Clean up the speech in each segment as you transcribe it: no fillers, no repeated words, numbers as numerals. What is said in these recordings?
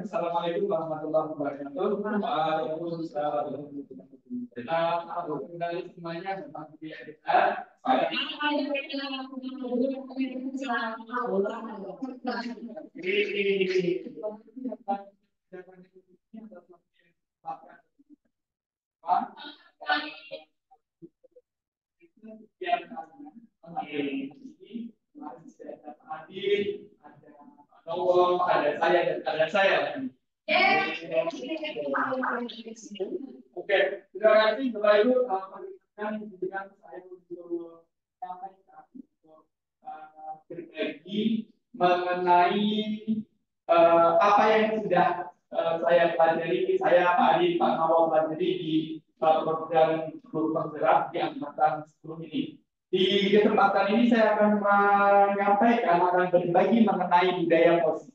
Assalamualaikum warahmatullahi wabarakatuh. Waalaikumsalam. Aku kenali semuanya tentang kuliah kita. Ada saya. Oke, terima kasih Bapak Ibu perkenankan izinkan saya untuk menyampaikan untuk berbagi mengenai apa yang sudah saya pelajari, saya Pak Adi, Pak Nawal pelajari di program guru penggerak di angkatan 10 ini. Di kesempatan ini saya akan menyampaikan, akan berbagi mengenai budaya positif.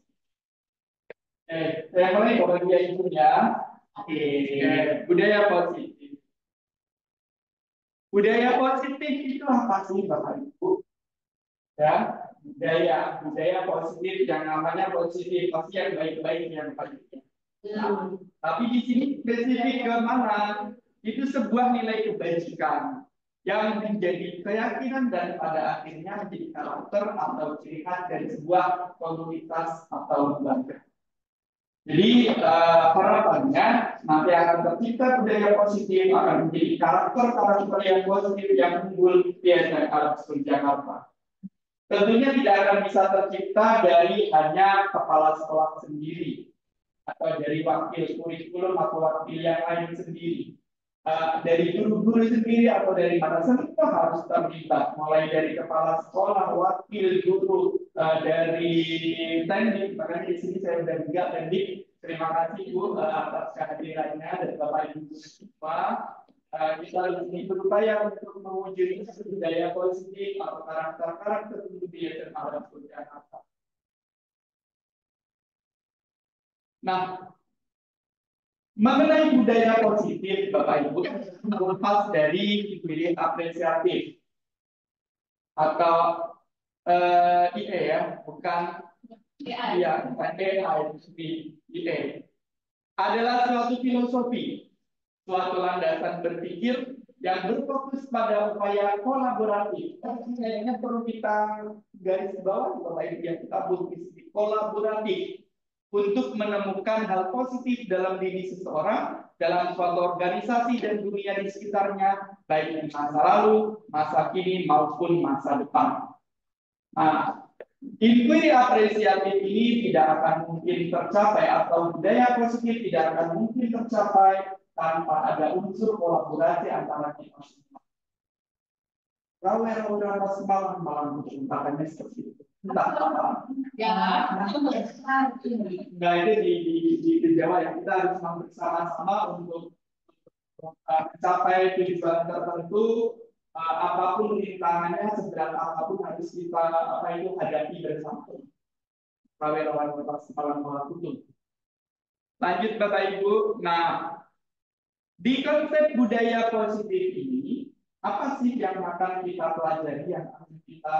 Saya mulai Bapak Ibu ya. Budaya positif. Budaya positif itu apa sih Bapak Ibu? Ya, budaya positif yang namanya positif pasti yang baik-baik yang baik. Tapi di sini spesifik ke mana? Itu sebuah nilai kebajikan yang menjadi keyakinan dan pada akhirnya menjadi karakter atau ciri khas dari sebuah komunitas atau lembaga. Jadi harapannya nanti akan tercipta budaya positif, akan menjadi karakter yang positif yang unggul di SMK Jakarta. Tentunya tidak akan bisa tercipta dari hanya kepala sekolah sendiri atau dari wakil kurikulum atau wakil yang lain sendiri. Dari guru-guru sendiri atau dari mana semua harus terlibat, mulai dari kepala sekolah, wakil guru, dari teknik. Makanya di sini saya sudah juga teknik. Terima kasih Bu atas kehadirannya dan Bapak Ibu semua. Kita lebih berupaya untuk mewujudkan budaya positif atau karakter di SMA Jakarta. Nah, mengenai budaya positif, Bapak Ibu, terlepas dari spirit apresiatif atau IE ya, bukan bukan IE, adalah suatu filosofi, suatu landasan berpikir yang berfokus pada upaya kolaboratif. Kayaknya perlu kita garis bawah, Bapak Ibu, yang kita butuh kolaboratif untuk menemukan hal positif dalam diri seseorang, dalam suatu organisasi dan dunia di sekitarnya, baik di masa lalu, masa kini, maupun masa depan. Nah, inquiry apresiatif ini tidak akan mungkin tercapai atau budaya positif tidak akan mungkin tercapai tanpa ada unsur kolaborasi antara kita semua. Kalau orang semalam malam kesempatan seperti itu. Entah apa. Nah, itu di Jawa ya, kita harus bersama-sama untuk mencapai tujuan tertentu, apapun rintangannya, seberat apapun harus kita hadapi bersama. Lanjut Bapak Ibu. Nah, di konsep budaya positif ini, apa sih yang akan kita pelajari, yang akan kita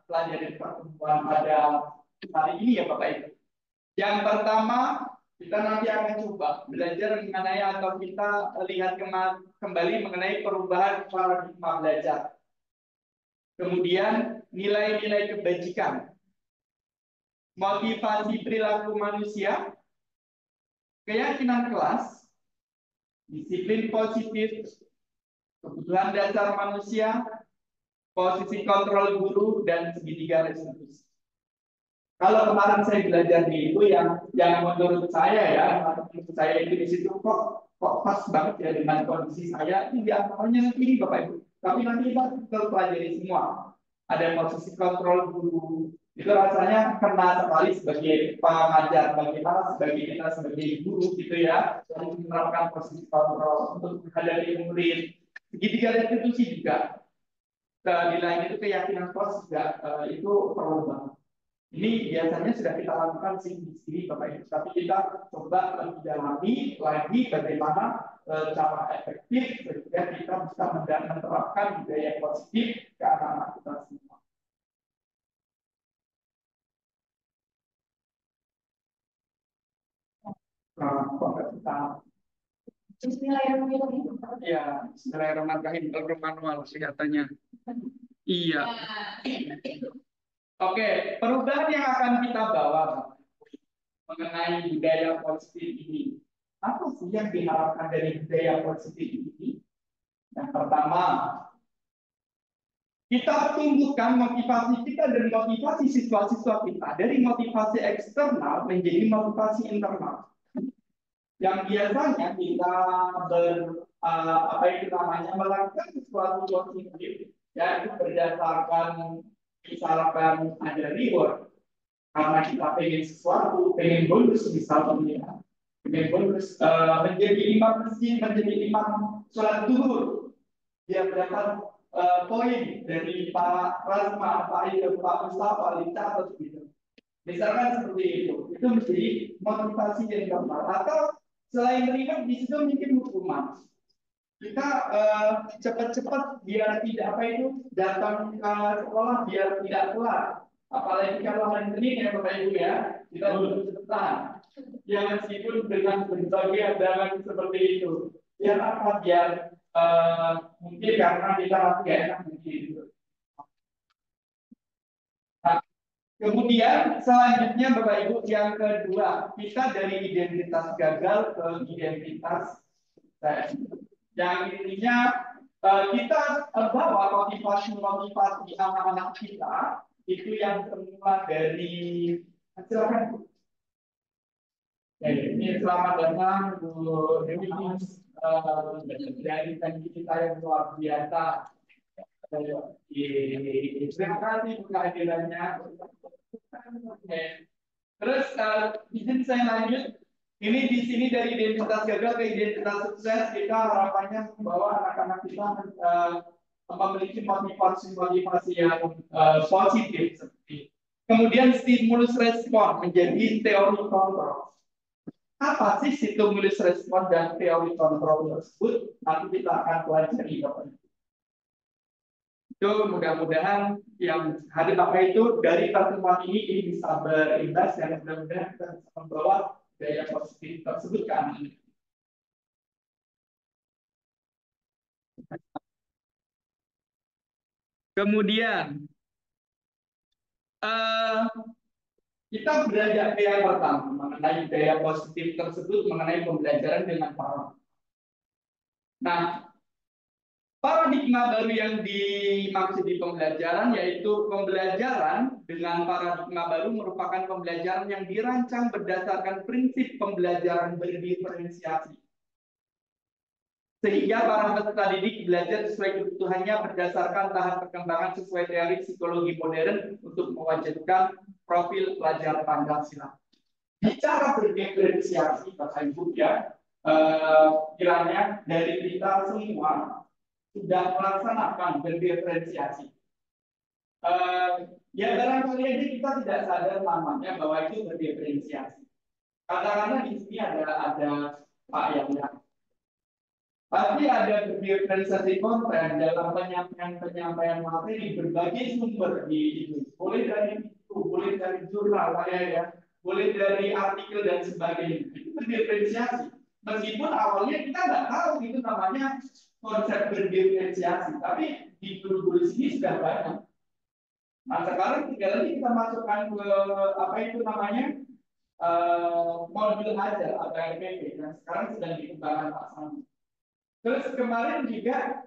pelajari pertemuan pada hari ini ya Bapak Ibu? Yang pertama, kita nanti akan coba belajar mengenai atau kita lihat kembali mengenai perubahan paradigma belajar. Kemudian nilai-nilai kebajikan, motivasi perilaku manusia, keyakinan kelas, disiplin positif, kebutuhan dasar manusia, posisi kontrol guru, dan segitiga restitusi. Kalau kemarin saya belajar di itu yang menurut saya itu di situ kok pas banget ya dengan kondisi saya ini diantaranya ini Bapak Ibu. Tapi nanti kita pelajari semua. Ada posisi kontrol guru. Itu rasanya kena sekali sebagai pengajar, bagaimana sebagai kita sebagai guru gitu ya, untuk menerapkan posisi kontrol untuk menghadapi murid. Segitiga restitusi juga. Di lain itu keyakinan kelas juga itu perlu banget. Ini biasanya sudah kita lakukan sih di sini Bapak Ibu, tapi kita coba lebih dalami lagi bagaimana cara efektif sehingga kita bisa menerapkan budaya positif ke anak-anak kita semua. Bismillahirrahmanirrahim. Ya, Bismillahirrahmanirrahim. Kalau manual sih katanya. Iya. Oke, perubahan yang akan kita bawa mengenai budaya positif ini. Apa sih yang diharapkan dari budaya positif ini? Yang pertama, kita tumbuhkan motivasi kita dan motivasi siswa-siswa kita dari motivasi eksternal menjadi motivasi internal. Yang biasanya kita apa itu namanya melakukan sesuatu positif, yaitu berdasarkan misalkan ada reward karena kita pengen sesuatu, pengen bonus misalnya, pengen bonus menjadi imam masjid, menjadi imam sholat zuhur, dia dapat poin dari Pak Rasma, Pak Ibu, Pak Mustafa, dicatat gitu. Misalkan seperti itu menjadi motivasi yang gampang. Atau selain reward di situ mungkin hukuman. Kita cepat-cepat biar tidak apa itu datang ke sekolah biar tidak telat. Apalagi kalau hari Senin ya Bapak Ibu ya, kita harus cepetan. Ya meskipun dengan berbagai adangan seperti itu. Biar apa? Biar mungkin karena kita masih gak enak mungkin. Nah, kemudian selanjutnya Bapak Ibu yang kedua, kita dari identitas gagal ke identitas sukses. Yang intinya kita bawa motivasi anak-anak kita itu yang semula dari silakan. Ini selamat datang Bu Dewi dari tadi kita yang luar biasa. Terima kasih Bu kehadirannya. Terus izin saya lanjut. Ini di sini dari identitas gagal ke identitas sukses kita harapannya membawa anak-anak kita memiliki motivasi yang positif seperti. Kemudian stimulus respon menjadi teori kontrol. Apa sih stimulus respon dan teori kontrol tersebut? Nanti kita akan pelajari Bapak. Itu mudah-mudahan yang hadir Bapak itu dari pertemuan ini bisa berimbas dan mudah-mudahan kita bisa membawa gaya positif tersebut ke anak. Kemudian kita belajar yang pertama mengenai gaya positif tersebut mengenai pembelajaran dengan para. Nah, paradigma baru yang dimaksud di pembelajaran yaitu pembelajaran dengan paradigma baru merupakan pembelajaran yang dirancang berdasarkan prinsip pembelajaran berdiferensiasi. Sehingga para peserta didik belajar sesuai kebutuhannya berdasarkan tahap perkembangan sesuai teori psikologi modern untuk mewujudkan profil pelajar Pancasila. Bicara berdiferensiasi, Bapak Ibu ya, kiranya dari kita semua sudah melaksanakan berdiferensiasi. Ya barangkali aja kita tidak sadar namanya bahwa itu berdiferensiasi. Katakanlah di sini ada Pak Yahya. Pasti ada berdiferensiasi konten dalam penyampaian materi berbagai sumber di itu. Boleh dari itu, boleh dari jurnal ya, boleh dari artikel dan sebagainya. Itu berdiferensiasi. Meskipun awalnya kita nggak tahu itu namanya konsep berdiferensiasi, tapi di guru-guru sini sudah banyak. Nah sekarang tinggal lagi kita masukkan ke apa itu namanya modul ajar atau RPP dan sekarang sedang dikembangkan Pak Sandi. Terus kemarin juga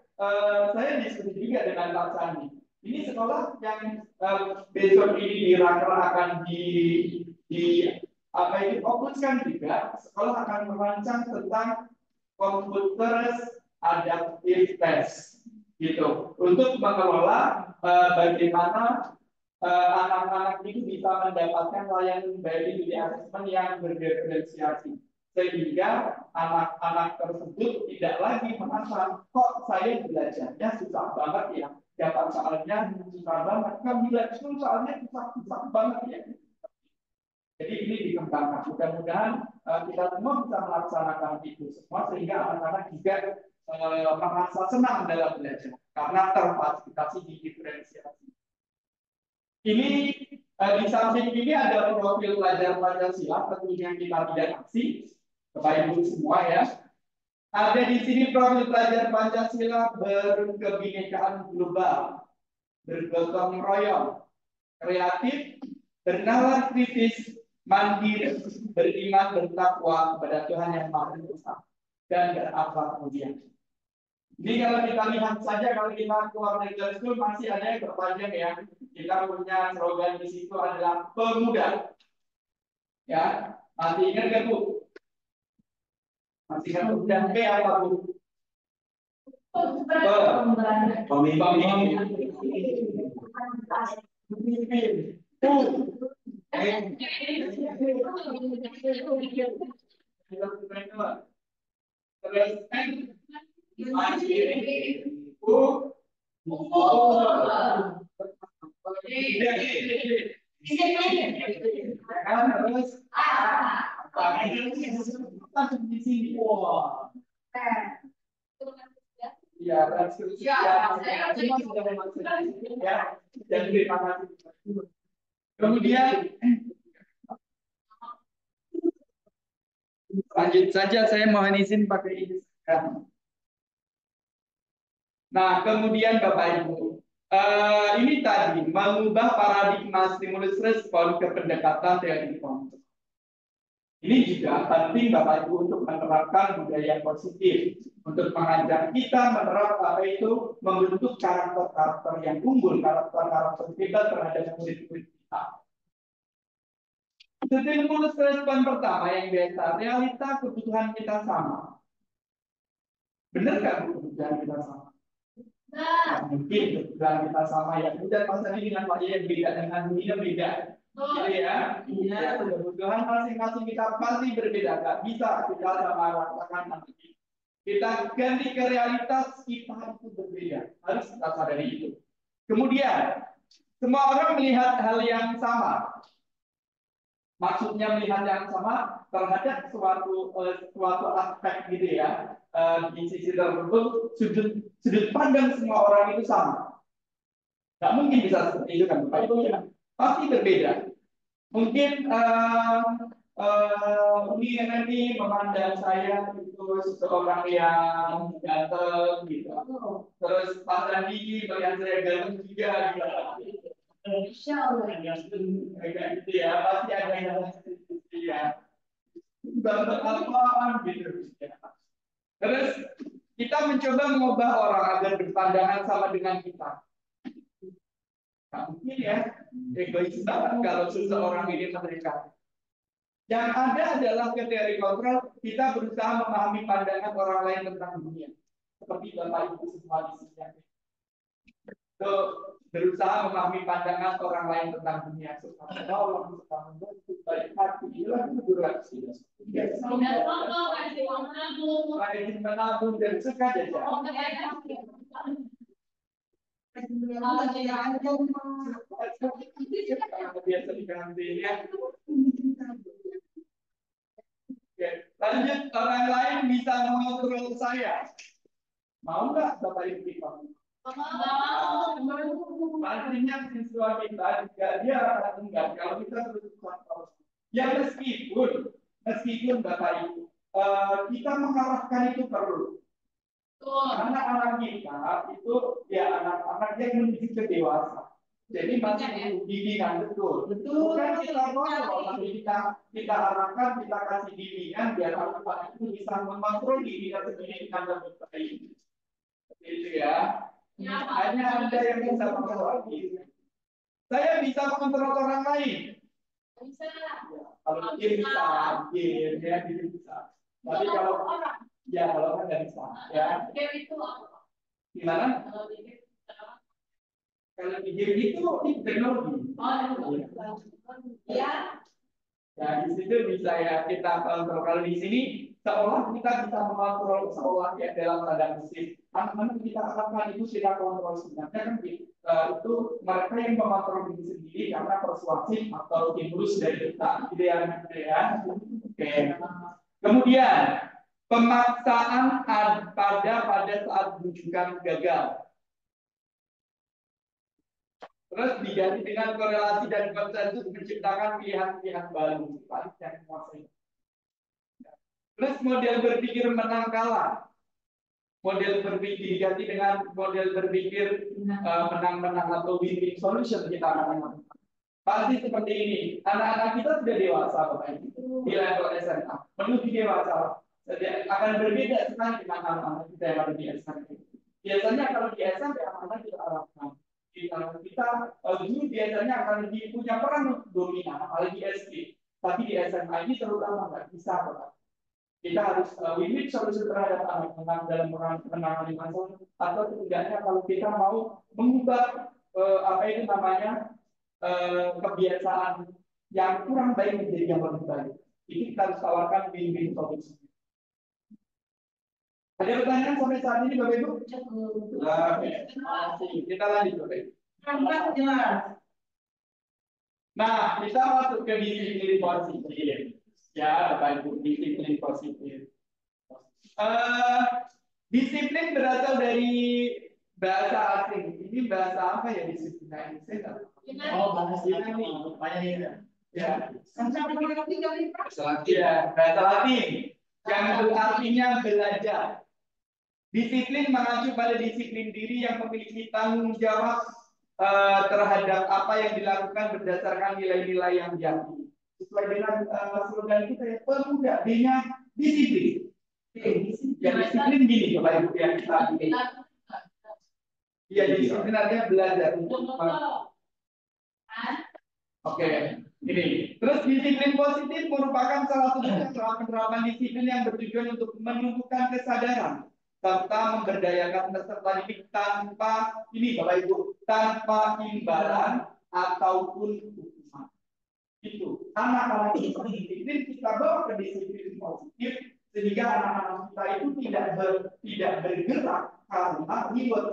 saya diskusi juga dengan Pak Sandi. Ini sekolah yang besok ini diraker akan di apa itu fokuskan juga. Sekolah akan merancang tentang komputer adaptive test gitu untuk mengelola bagaimana anak-anak itu bisa mendapatkan layanan value assessment yang berdiferensiasi sehingga anak-anak tersebut tidak lagi merasa kok saya belajarnya susah banget ya dapat soalnya susah banget kan soalnya susah banget ya. Jadi ini dikembangkan. Mudah-mudahan kita semua bisa melaksanakan itu semua sehingga anak-anak juga merasa senang dalam belajar karena terfasilitasi di diferensiasi. Ini di samping ini ada profil pelajar Pancasila tentunya kita tidak aksi. Bapak Ibu semua ya. Ada di sini profil pelajar Pancasila berkebinekaan global, bergotong royong, kreatif, bernalar kritis, mandiri, beriman, bertakwa kepada Tuhan yang Maha Esa, dan berakhlak mulia. Ini kalau kita lihat saja, kalau kita keluar dari school masih ada yang berpanjang ya. Kita punya slogan di situ adalah pemuda. Ya, masih ingat nggak Bu? Masih ingat pemuda P apa Bu? Pemimpin. Ya, transkripsi semua sudah masuk ya. Dan terima kasih. Kemudian lanjut saja, saya mohon izin pakai ini. Nah, kemudian Bapak Ibu, ini tadi mengubah paradigma stimulus respon ke pendekatan teori kontrol. Ini juga penting Bapak Ibu untuk menerapkan budaya positif, untuk mengajak kita menerap apa itu membentuk karakter-karakter yang unggul, karakter-karakter kita terhadap murid-murid kita. Stimulus respon pertama yang biasa, realita kebutuhan kita sama. Benar nggak kebutuhan kita sama? Nah, mungkin kebutuhan kita sama ya. Kemudian masalah ini dengan Pak yang beda dengan ini beda. Gitu ya. Iya, kebutuhan masing-masing kita pasti berbeda. Gak bisa kita sama rasakan nanti. Kita ganti ke realitas kita itu berbeda. Harus kita sadari itu. Kemudian, semua orang melihat hal yang sama. Maksudnya melihat yang sama terhadap suatu aspek gitu ya. Di sisi tertentu sudut pandang semua orang itu sama. Nggak mungkin bisa seperti itu kan Bapak Ibu ya. Pasti berbeda. Mungkin ini nanti memandang saya itu seseorang yang ganteng gitu. Terus Pak Sandi melihat saya ganteng juga gitu. Insya Allah. Kayak gitu ya, pasti ada yang ya. Ganteng apaan gitu. Terus kita mencoba mengubah orang agar berpandangan sama dengan kita. Nah, mungkin ya, egois banget kalau seseorang ini mereka. Yang ada adalah ke teori kontrol, kita berusaha memahami pandangan orang lain tentang dunia. Seperti Bapak Ibu semua di sini. Itu berusaha memahami pandangan orang lain tentang dunia. Supaya Allah suka membantu baik hati. Itulah durasi. Rajin menabung dan suka jajan. Biasa digantinya. Lanjut, orang lain bisa mengontrol saya. Mau nggak Bapak Ibu kita? Artinya siswa kita juga dia akan enggak kalau kita terus kontrol. Ya meskipun Bapak Ibu kita mengarahkan itu perlu. Karena anak kita itu ya anak-anak yang menuju ke dewasa. Jadi masih bimbingan betul. Bukan kita kontrol, tapi kita arahkan, kita kasih bimbingan biar anak-anak itu bisa mengontrol dirinya sendiri dengan lebih baik. Seperti itu ya. Hanya Anda yang bisa mengontrol diri. Saya bisa mengontrol orang lain. Bisa. Ya, kalau dia bisa, dia bisa. Tapi kalau ya kalau kan nggak bisa, ya. Gimana? Kalau di game itu teknologi. Ya. Ya di situ bisa ya kita kontrol. Kalau di sini seolah kita bisa mengontrol seolah ya dalam tanda kutip. Anak-anak kita harapkan itu kita kontrol sebenarnya kan itu mereka yang mengontrol diri sendiri karena persuasif atau stimulus dari kita. Gitu ya. Oke. Kemudian pemaksaan pada saat rujukan gagal. Terus diganti dengan korelasi dan konsensus menciptakan pilihan-pilihan baru. Yang menguasai. Terus model berpikir menang kalah. Model berpikir diganti dengan model berpikir menang-menang atau win-win solution kita akan. Pasti seperti ini. Anak-anak kita sudah dewasa, Bapak Ibu, di level SMA, menuju dewasa. Jadi akan berbeda sekali dengan anak-anak kita yang ada di SMP. Biasanya kalau di SMP anak-anak kita arahkan. Kita dulu biasanya akan punya peran dominan, apalagi SD. Tapi di SMA ini terutama nggak bisa, Bapak. Kita harus win-win solusi terhadap anak-anak dalam menangani masalah, atau setidaknya kalau kita mau mengubah apa itu namanya kebiasaan yang kurang baik menjadi yang lebih baik. Ini kita harus tawarkan win-win solusi. Ada pertanyaan sampai saat ini, Bapak Ibu? Kita lanjut, Bapak Ibu. Nah, kita masuk ke disiplin positif. Ya, Bapak Ibu, disiplin positif. Disiplin berasal dari bahasa asing. Ini bahasa apa ya disiplin? Oh, bahasa Yunani. Ya. Bahasa Latin. Yang artinya belajar. Disiplin mengacu pada disiplin diri yang memiliki tanggung jawab terhadap apa yang dilakukan berdasarkan nilai-nilai yang diakini. Sesuai dengan slogan kita ya, pemuda D-nya disiplin. Ya disiplin gini Bapak Ibu yang kita ini. Iya disiplin artinya belajar untuk Oke, ini. Terus disiplin positif merupakan salah satu cara penerapan disiplin yang bertujuan untuk menumbuhkan kesadaran serta memberdayakan peserta didik tanpa ini Bapak Ibu, tanpa imbalan ataupun hukuman. Itu anak-anak kita disiplin, kita bawa ke disiplin positif sehingga anak-anak kita itu tidak bergerak karena ribet.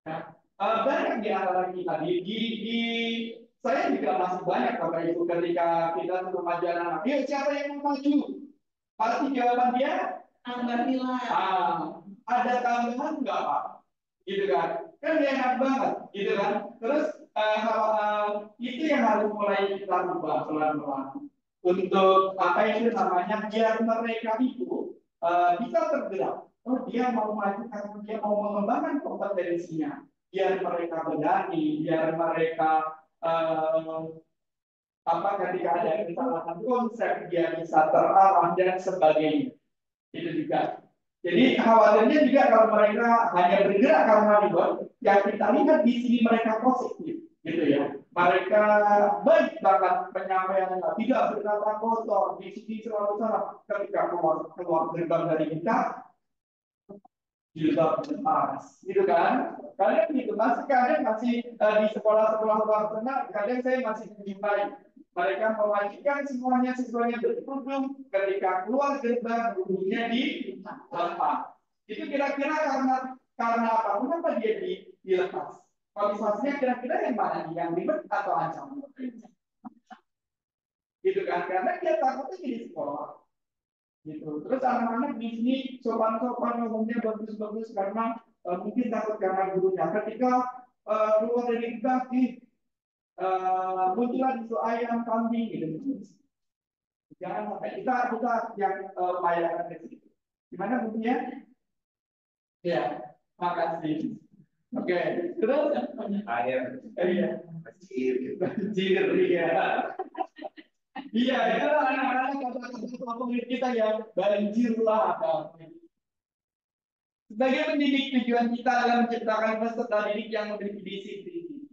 Nah, banyak di antara kita di saya juga masih banyak Bapak Ibu ketika kita remaja anak, yuk siapa yang mau maju? Pasti jawaban dia tambah nilai. Ada tambahan nggak Pak? Gitu kan? Kan dia enak banget, gitu kan? Terus itu yang harus mulai kita rubah pelan-pelan untuk apa itu namanya biar mereka itu bisa tergerak. Oh dia mau maju karena dia mau mengembangkan kompetensinya. Biar mereka berani, biar mereka apa ketika ada kesalahan konsep dia bisa terarah dan sebagainya. Itu juga. Jadi khawatirnya juga kalau mereka hanya bergerak karena ribet, yang kita lihat di sini mereka positif, gitu ya. Mereka baik banget penyampaiannya, tidak berkata kotor, di sini selalu salah. Ketika keluar gerbang dari kita, jilbab lepas, gitu kan? Kalian gitu masih kadang masih di sekolah-sekolah luar sana, kadang saya masih menjumpai mereka mewajibkan semuanya siswanya berkerudung ketika keluar gerbang bunyinya dilepas. Itu kira-kira karena apa? Kenapa dia dilepas? Motivasinya kira-kira yang mana? Yang ribet atau ancaman? Gitu kan? Karena dia takutnya di sekolah. Gitu. Terus anak-anak di sini sopan-sopan ngomongnya bagus-bagus karena mungkin takut karena gurunya. Ketika keluar dari gerbang muncullah isu ayam kambing gitu. Jangan sampai kita yang layanan ke situ. Gimana bunyinya? Ya, makasih. Oke, terus air, iya, banjir, iya. Iya, itu anak-anak kata-kata pemilik kita ya banjir lah. Sebagai pendidik, tujuan kita adalah menciptakan peserta didik yang memiliki disiplin,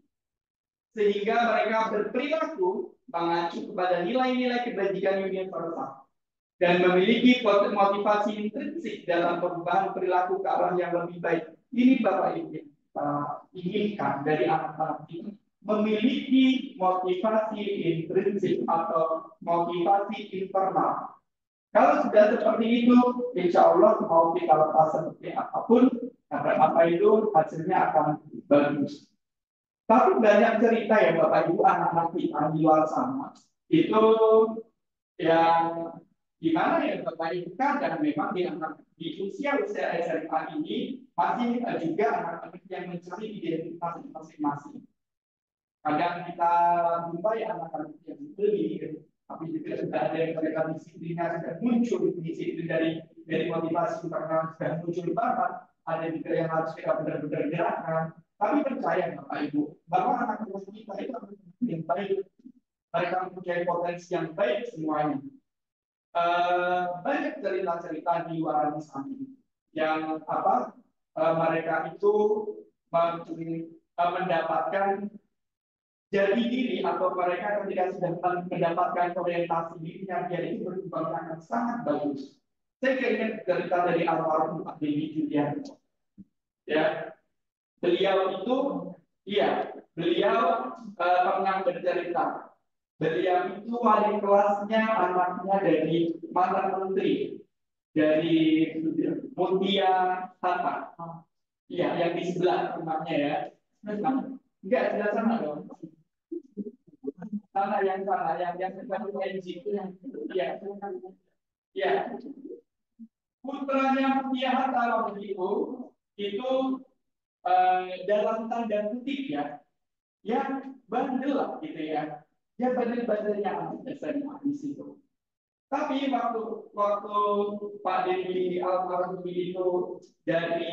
sehingga mereka berperilaku mengacu kepada nilai-nilai kebajikan universal dan memiliki motivasi intrinsik dalam perubahan perilaku ke arah yang lebih baik. Ini Bapak Ibu inginkan dari anak-anak ini memiliki motivasi intrinsik atau motivasi internal. Kalau sudah seperti itu, insya Allah mau kita lepas seperti apapun, apa itu hasilnya akan bagus. Tapi banyak cerita ya Bapak Ibu anak-anak kita di luar sana itu yang gimana ya Bapak Ibu kadang memang di usia-usia SMA ini masih juga anak-anak yang mencari identitas masing-masing. Kadang kita jumpai anak-anak yang beli tapi juga sudah ada yang mereka disiplinnya sudah muncul disiplin dari motivasi karena sudah muncul bakat, ada juga yang harus kita benar-benar gerakan. Tapi percaya Bapak Ibu bahwa anak-anak kita itu yang baik, mereka mempunyai potensi yang baik semuanya. Banyak cerita-cerita di luar sana yang mereka itu mendapatkan jadi diri atau mereka ketika sudah mendapatkan orientasi dirinya dia itu berkembang akan sangat bagus. Saya ingat cerita dari almarhum Pak Denny Julianto. Ya, beliau itu, beliau pernah bercerita. Beliau itu wali kelasnya anaknya dari mantan menteri dari Mutia Hatta. Iya, yang di sebelah rumahnya ya. Enggak, sebelah sana dong. Sana yang sebelah NG. Iya. Iya. Putranya Mutia Hatta waktu itu dalam tanda kutip yang bandel lah gitu ya. Ya bandel-bandelnya SMA di situ. Tapi waktu Pak Denny almarhum itu dari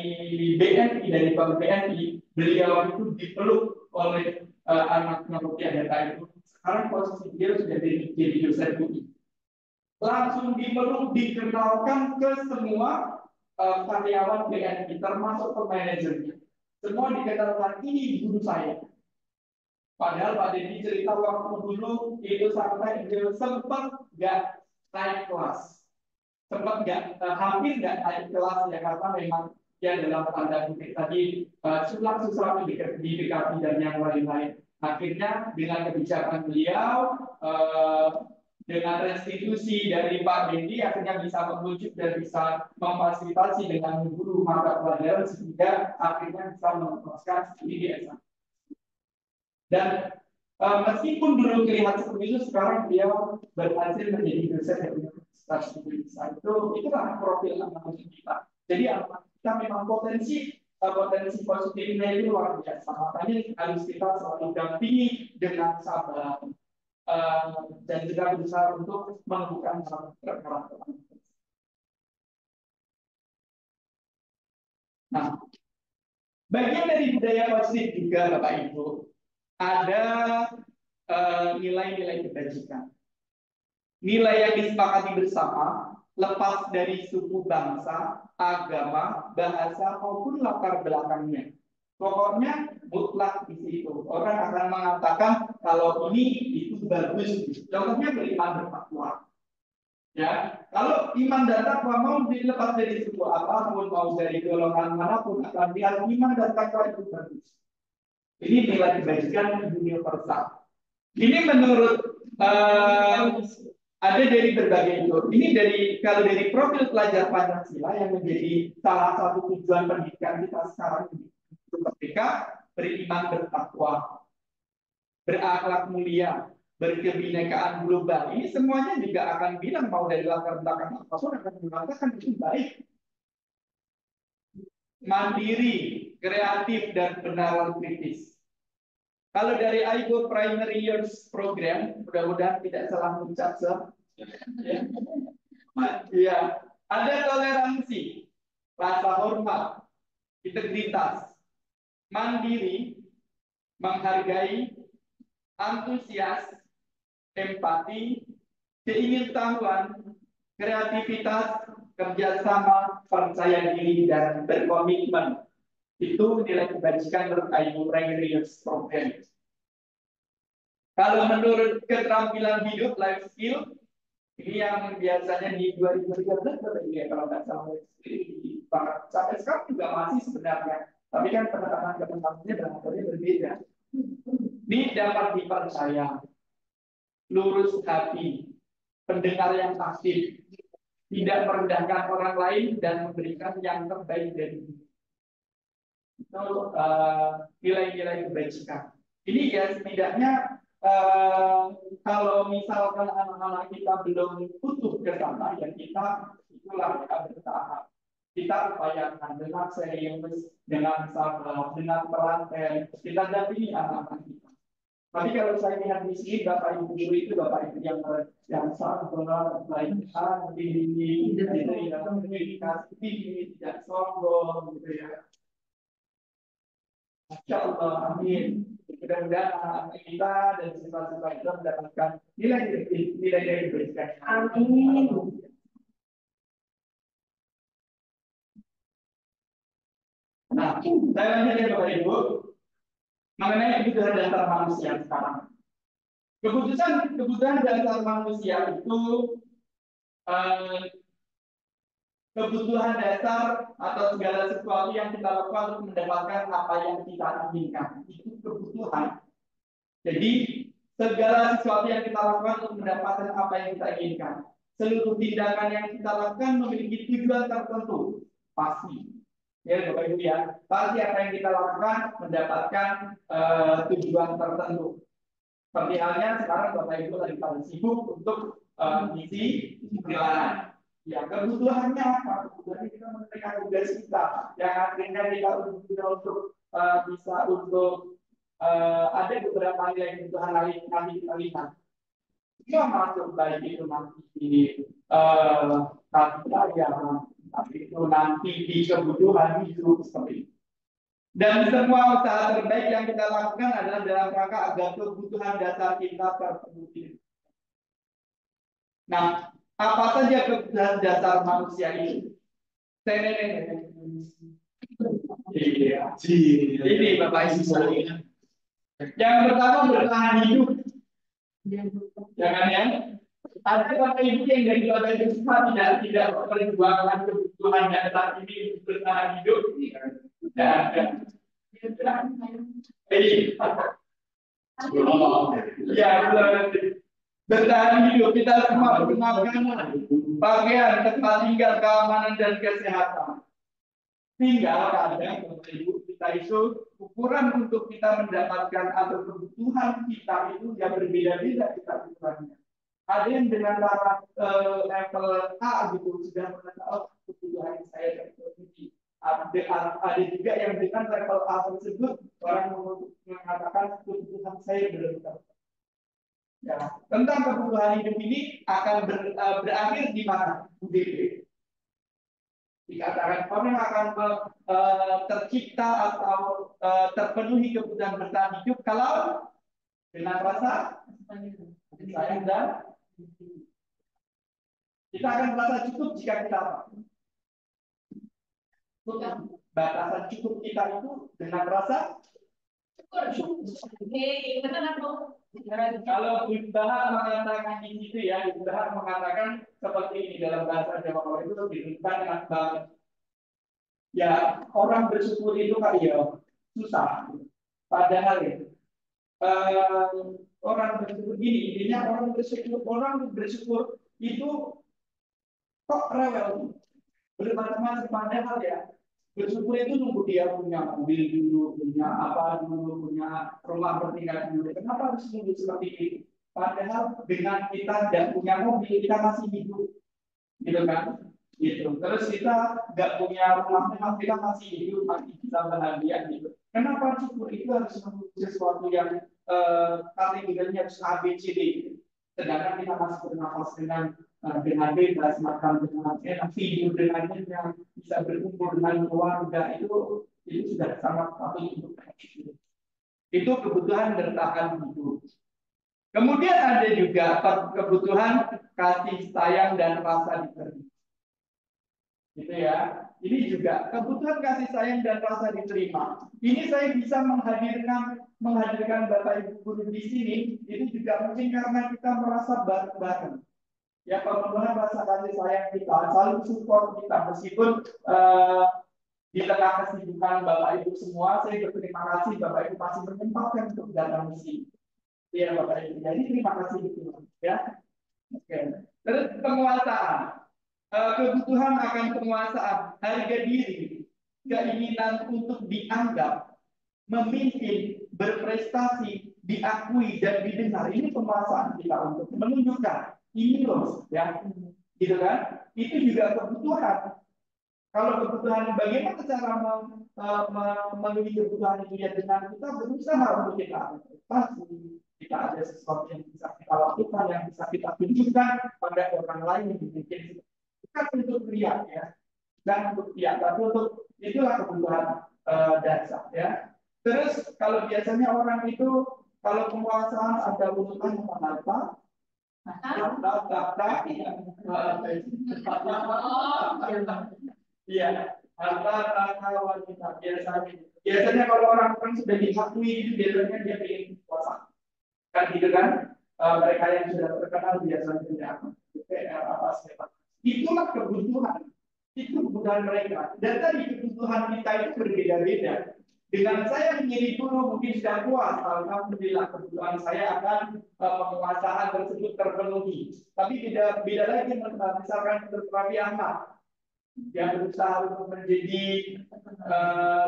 BNI, dari Bank BNI, beliau itu dipeluk oleh anaknya Rupiah Data itu. Sekarang posisi dia sudah jadi dosen UI. Langsung dipeluk, dikenalkan ke semua karyawan BNI, termasuk ke manajernya. Semua dikenalkan, ini guru saya. Padahal Pak Denny cerita waktu dulu itu sampai sempat nggak naik kelas, sempat hampir nggak naik kelas ya karena memang ya dalam tanda kutip tadi sulam di PKB dan yang lain-lain. Akhirnya dengan kebijakan beliau, dengan restitusi dari Pak Denny, akhirnya bisa mengujuk dan bisa memfasilitasi dengan guru mata pelajaran sehingga akhirnya bisa meneruskan studi di SMA. Dan meskipun dulu kelihatan seperti itu, sekarang dia berhasil menjadi dosen dari Universitas Indonesia. Itulah profil anak-anak kita. Jadi anak kita memang potensi positifnya itu luar biasa. Makanya harus kita selalu dampingi dengan sabar dan juga berusaha untuk menemukan karakter. Nah, bagian dari budaya positif juga Bapak Ibu ada nilai-nilai kebajikan. Nilai yang disepakati bersama, lepas dari suku bangsa, agama, bahasa, maupun latar belakangnya. Pokoknya mutlak di situ. Orang akan mengatakan kalau ini itu bagus. Contohnya beriman bertakwa. Ya, kalau iman dan takwa mau dilepas dari suku apapun, mau dari golongan manapun, akan lihat iman dan takwa itu bagus. Ini nilai kebajikan universal. Ini menurut ada dari berbagai itu. Ini kalau dari profil pelajar Pancasila yang menjadi salah satu tujuan pendidikan kita sekarang ini. Ketika beriman bertakwa, berakhlak mulia, berkebinekaan global, ini semuanya juga akan bilang mau dari latar belakang apapun akan mengatakan itu baik. Mandiri, kreatif, dan benaran kritis. Kalau dari IGO Primary Years Program, mudah-mudahan tidak salah mengucap ya, ada toleransi, rasa hormat, integritas, mandiri, menghargai, antusias, empati, keingintahuan, kreativitas, kerjasama, percaya diri, dan berkomitmen. Itu nilai kebajikan menurut IGO Primary Years Program. Kalau menurut keterampilan hidup, life skill, ini yang biasanya di 2013 kalau nggak salah sampai sekarang juga masih sebenarnya. Tapi kan penekanan kepentingannya dan metodenya berbeda. Ini dapat dipercaya, lurus hati, pendengar yang aktif, tidak merendahkan orang lain dan memberikan yang terbaik dari diri. Itu nilai-nilai kebajikan. Ini ya setidaknya kalau misalkan anak-anak kita belum utuh ke sana, ya itulah kita bertahap. Kita upayakan dengan serius, dengan sabar, dengan telaten, kita dampingi anak-anak kita. Tapi kalau saya lihat di sini Bapak Ibu guru itu Bapak Ibu yang sangat baik, tinggi, gitu ya, komunikasi tinggi, tidak sombong, gitu ya. Masya Allah, amin. Mudah-mudahan anak-anak kita dan siswa-siswa kita mendapatkan nilai yang diberikan. Amin. Nah, saya lanjut ya Bapak Ibu mengenai kebutuhan dasar manusia sekarang. Kebutuhan dasar manusia itu eh, kebutuhan dasar atau segala sesuatu yang kita lakukan untuk mendapatkan apa yang kita inginkan. Itu kebutuhan. Jadi segala sesuatu yang kita lakukan untuk mendapatkan apa yang kita inginkan. Seluruh tindakan yang kita lakukan memiliki tujuan tertentu. Pasti. Ya, Bapak Ibu ya. Pasti apa yang kita lakukan mendapatkan tujuan tertentu. Seperti halnya sekarang Bapak Ibu lagi pada sibuk untuk misi perjalanan. Ya, kebutuhannya apa? Kebutuhannya kita menunaikan tugas kita. Yang akhirnya kita untuk bisa untuk ada beberapa nilai kebutuhan nanti kita lihat. Itu masuk baik itu nanti di tapi itu nanti di kebutuhan hidup seperti itu. Dan semua usaha terbaik yang kita lakukan adalah dalam rangka agar kebutuhan dasar kita terpenuhi. Nah, apa saja kebutuhan dasar manusia ini? Ini Bapak Ibu. Yang pertama bertahan hidup. Jangan ya. Ada Bapak Ibu yang dari Bapak Ibu semua tidak perjuangan kebutuhan dasar ini untuk bertahan hidup. Tidak ada. Ya, bertahan hidup kita semua butuh makanan, pakaian, tempat tinggal, keamanan dan kesehatan. Tinggal kadang Bapak Ibu kita itu ukuran untuk kita mendapatkan atau kebutuhan kita itu yang berbeda-beda kita ukurannya. Ada yang dengan taraf level A gitu sudah mengetahui kebutuhan saya terpenuhi. Ada juga yang dengan level A tersebut orang mengatakan kebutuhan saya belum terpenuhi. Ya, tentang kebutuhan hidup ini akan berakhir di mana? UDP. Dikatakan orang akan tercipta atau terpenuhi kebutuhan bertahan hidup kalau dengan rasa sayang dan kita akan merasa cukup jika kita batasan cukup kita itu dengan rasa kalau Bahar mengatakan di situ ya, Bahar mengatakan seperti ini dalam bahasa Jawa itu dibutuhkan dengan banget. Ya, orang bersyukur itu kali ya susah. Padahal ya, orang bersyukur gini, intinya orang bersyukur itu kok rewel, bermacam-macam padahal ya. Bersyukur itu nunggu dia punya mobil dulu, punya apa dulu, punya rumah bertingkat dulu. Kenapa harus nunggu seperti itu? Padahal dengan kita tidak punya mobil, kita masih hidup, gitu kan? Gitu. Terus kita nggak punya rumah, kita masih hidup, masih bisa bahagia, gitu. Kenapa syukur itu harus menunggu sesuatu yang kategorinya harus A, B, C, D, gitu. Sedangkan kita masih bernafas dengan bebas, makan dengan enak, tidur dengan nyenyak, bisa berkumpul dengan keluarga itu sudah sangat patut untuk kita. Itu kebutuhan bertahan hidup. Kemudian ada juga kebutuhan kasih sayang dan rasa diterima. Gitu ya. Ini juga kebutuhan kasih sayang dan rasa diterima. Ini saya bisa menghadirkan Bapak Ibu guru di sini itu juga mungkin karena kita merasa bareng-bareng. Ya, pemenuhan rasa kasih sayang kita, selalu support kita meskipun di tengah kesibukan Bapak Ibu semua, saya berterima kasih Bapak Ibu masih menyempatkan untuk datang di sini. Ya, Bapak Ibu. Jadi terima kasih gitu, ya. Oke. Terus penguasaan, kebutuhan akan penguasaan, harga diri, keinginan untuk dianggap, memimpin, berprestasi, diakui dan didengar. Ini penguasaan kita untuk menunjukkan ini loh, ya, gitu kan? Itu juga kebutuhan. Kalau kebutuhan, bagaimana cara memenuhi kebutuhan itu ya dengan kita berusaha untuk kita adaptasi, kita ada sesuatu yang bisa kita lakukan, yang bisa kita tunjukkan pada orang lain yang mungkin bukan untuk lihat ya, dan untuk lihat, tapi untuk itulah kebutuhan dasar ya. Terus kalau biasanya orang itu kalau penguasaan ada urutan apa? Iya, harta tahta wanita biasanya. Biasanya kalau orang sudah dihakui itu biasanya dia ingin kuasa. Kan gitu kan? Mereka yang sudah terkenal biasanya tidak apa siapa. Itulah kebutuhan. Itu kebutuhan mereka. Dan tadi kebutuhan kita itu berbeda-beda. Dengan saya menjadi guru mungkin sudah puas, alhamdulillah kebutuhan saya akan penguasaan tersebut terpenuhi. Tapi beda lagi misalkan terapi anak yang berusaha untuk menjadi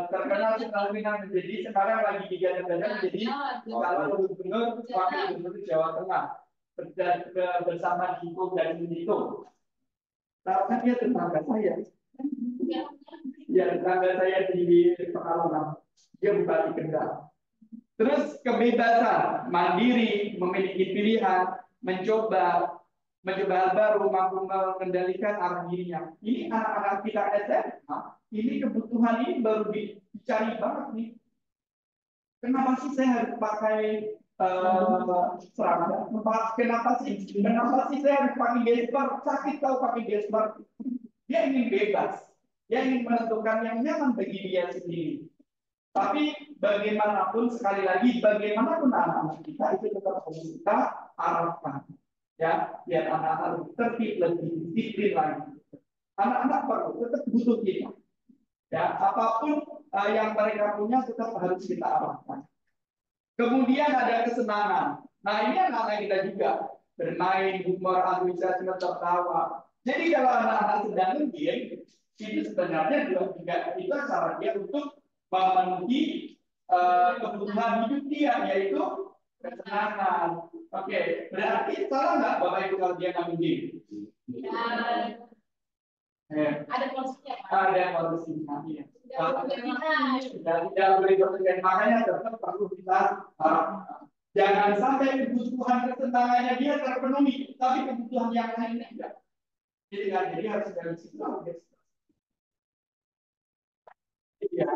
terkenal menjadi sekarang lagi digadang-gadang menjadi calon gubernur wakil gubernur Jawa Tengah bersama Diko dan Dito. Karena dia tetangga saya. Ya, tetangga saya di Pekalongan. Dia bupati Kendal. Terus kebebasan, mandiri, memiliki pilihan, mencoba hal baru, mampu mengendalikan arah dirinya. Ini anak-anak kita SMA, ini kebutuhan ini baru dicari banget nih. Kenapa sih saya harus pakai seragam? Kenapa sih saya harus pakai gesper? Sakit tahu pakai gesper. Dia ingin bebas. Dia ingin menentukan yang nyaman bagi dia sendiri. Tapi bagaimanapun sekali lagi bagaimanapun anak-anak kita itu tetap harus kita arahkan ya biar anak-anak lebih tertib lebih disiplin lagi. Anak-anak perlu tetap butuh kita ya apapun yang mereka punya tetap harus kita arahkan. Kemudian ada kesenangan. Nah ini anak-anak kita juga bermain, humor, antusiasme, tertawa. Jadi kalau anak-anak sedang game itu sebenarnya juga itu cara dia untuk memenuhi kebutuhan hidup dia yaitu kesenangan. Oke, berarti salah nggak Bapak Ibu kalau dia nggak game? Ada porsinya. Ada porsinya. Iya. Tidak boleh berlebihan makanya tetap perlu kita jangan sampai kebutuhan kesenangannya dia terpenuhi, tapi kebutuhan yang lainnya tidak. Jadi harus dari situ. Iya.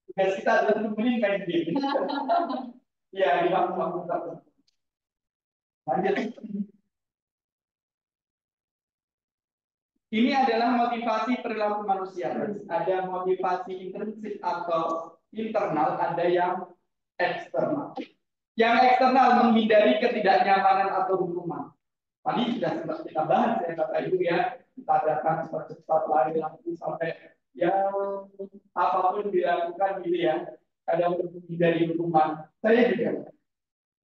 Tugas kita adalah memberikan diri. Iya, di waktu-waktu tertentu. Lanjut. Ini adalah motivasi perilaku manusia. Ada motivasi intrinsik atau internal, ada yang eksternal. Yang eksternal menghindari ketidaknyamanan atau hukuman. Tadi sudah sempat kita bahas ya Bapak Ibu ya. Kita adakan cepat-cepat lari lagi sampai ya apapun dilakukan gitu ya. Ada untuk menghindari hukuman. Saya juga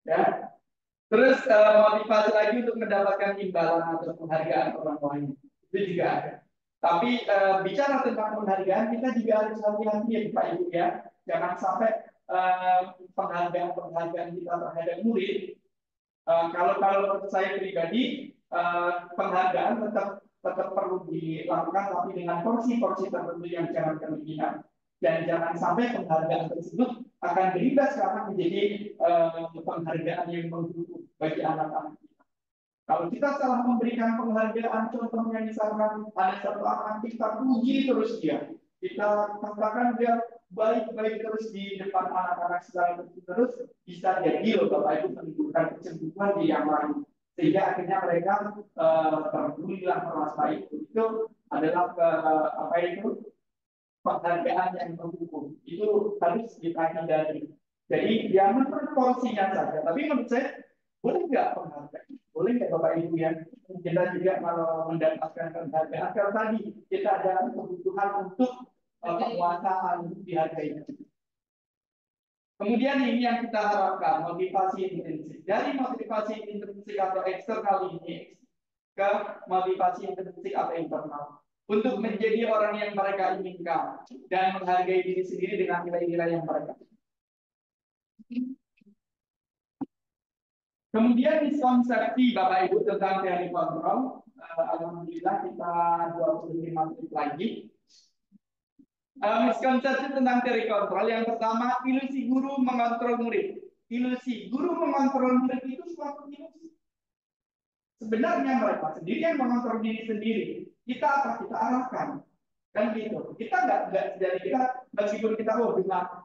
ya. Terus motivasi lagi untuk mendapatkan imbalan atau penghargaan orang lain. Itu juga ada. Tapi bicara tentang penghargaan kita juga harus hati-hati ya Pak Ibu ya. Jangan sampai penghargaan kita terhadap murid. Kalau menurut saya pribadi penghargaan tetap perlu dilakukan tapi dengan porsi-porsi tertentu yang jangan kemungkinan dan jangan sampai penghargaan tersebut akan berimbas karena menjadi penghargaan yang menghukum bagi anak-anak kita. Kalau kita salah memberikan penghargaan, contohnya misalkan ada satu anak kita puji terus dia, kita katakan dia baik-baik terus di depan anak-anak secara terus bisa jadi loh Bapak Ibu menimbulkan kecemburuan di yang lain sehingga akhirnya mereka terbunuhlah merasa itu adalah apa itu penghargaan yang menghukum itu harus kita hindari. Jadi ya menurut porsinya saja. Tapi menurut saya boleh nggak penghargaan? Boleh nggak Bapak Ibu ya? Kita juga kalau mendapatkan penghargaan kalau tadi kita ada kebutuhan untuk penguasaan untuk dihargai. Kemudian ini yang kita harapkan motivasi intrinsik. Dari motivasi intrinsik atau eksternal ini ke motivasi intrinsik atau internal untuk menjadi orang yang mereka inginkan dan menghargai diri sendiri dengan nilai-nilai yang mereka. Kemudian miskonsepsi Bapak Ibu tentang teori kontrol. Alhamdulillah kita 25 menit lagi. Miskonsepsi tentang teori kontrol. Yang pertama, ilusi guru mengontrol murid. Ilusi guru mengontrol murid itu suatu ilusi. Sebenarnya mereka sendiri yang mengontrol diri sendiri. Kita apa? Kita arahkan. Kan gitu. Kita nggak dari kita, meskipun kita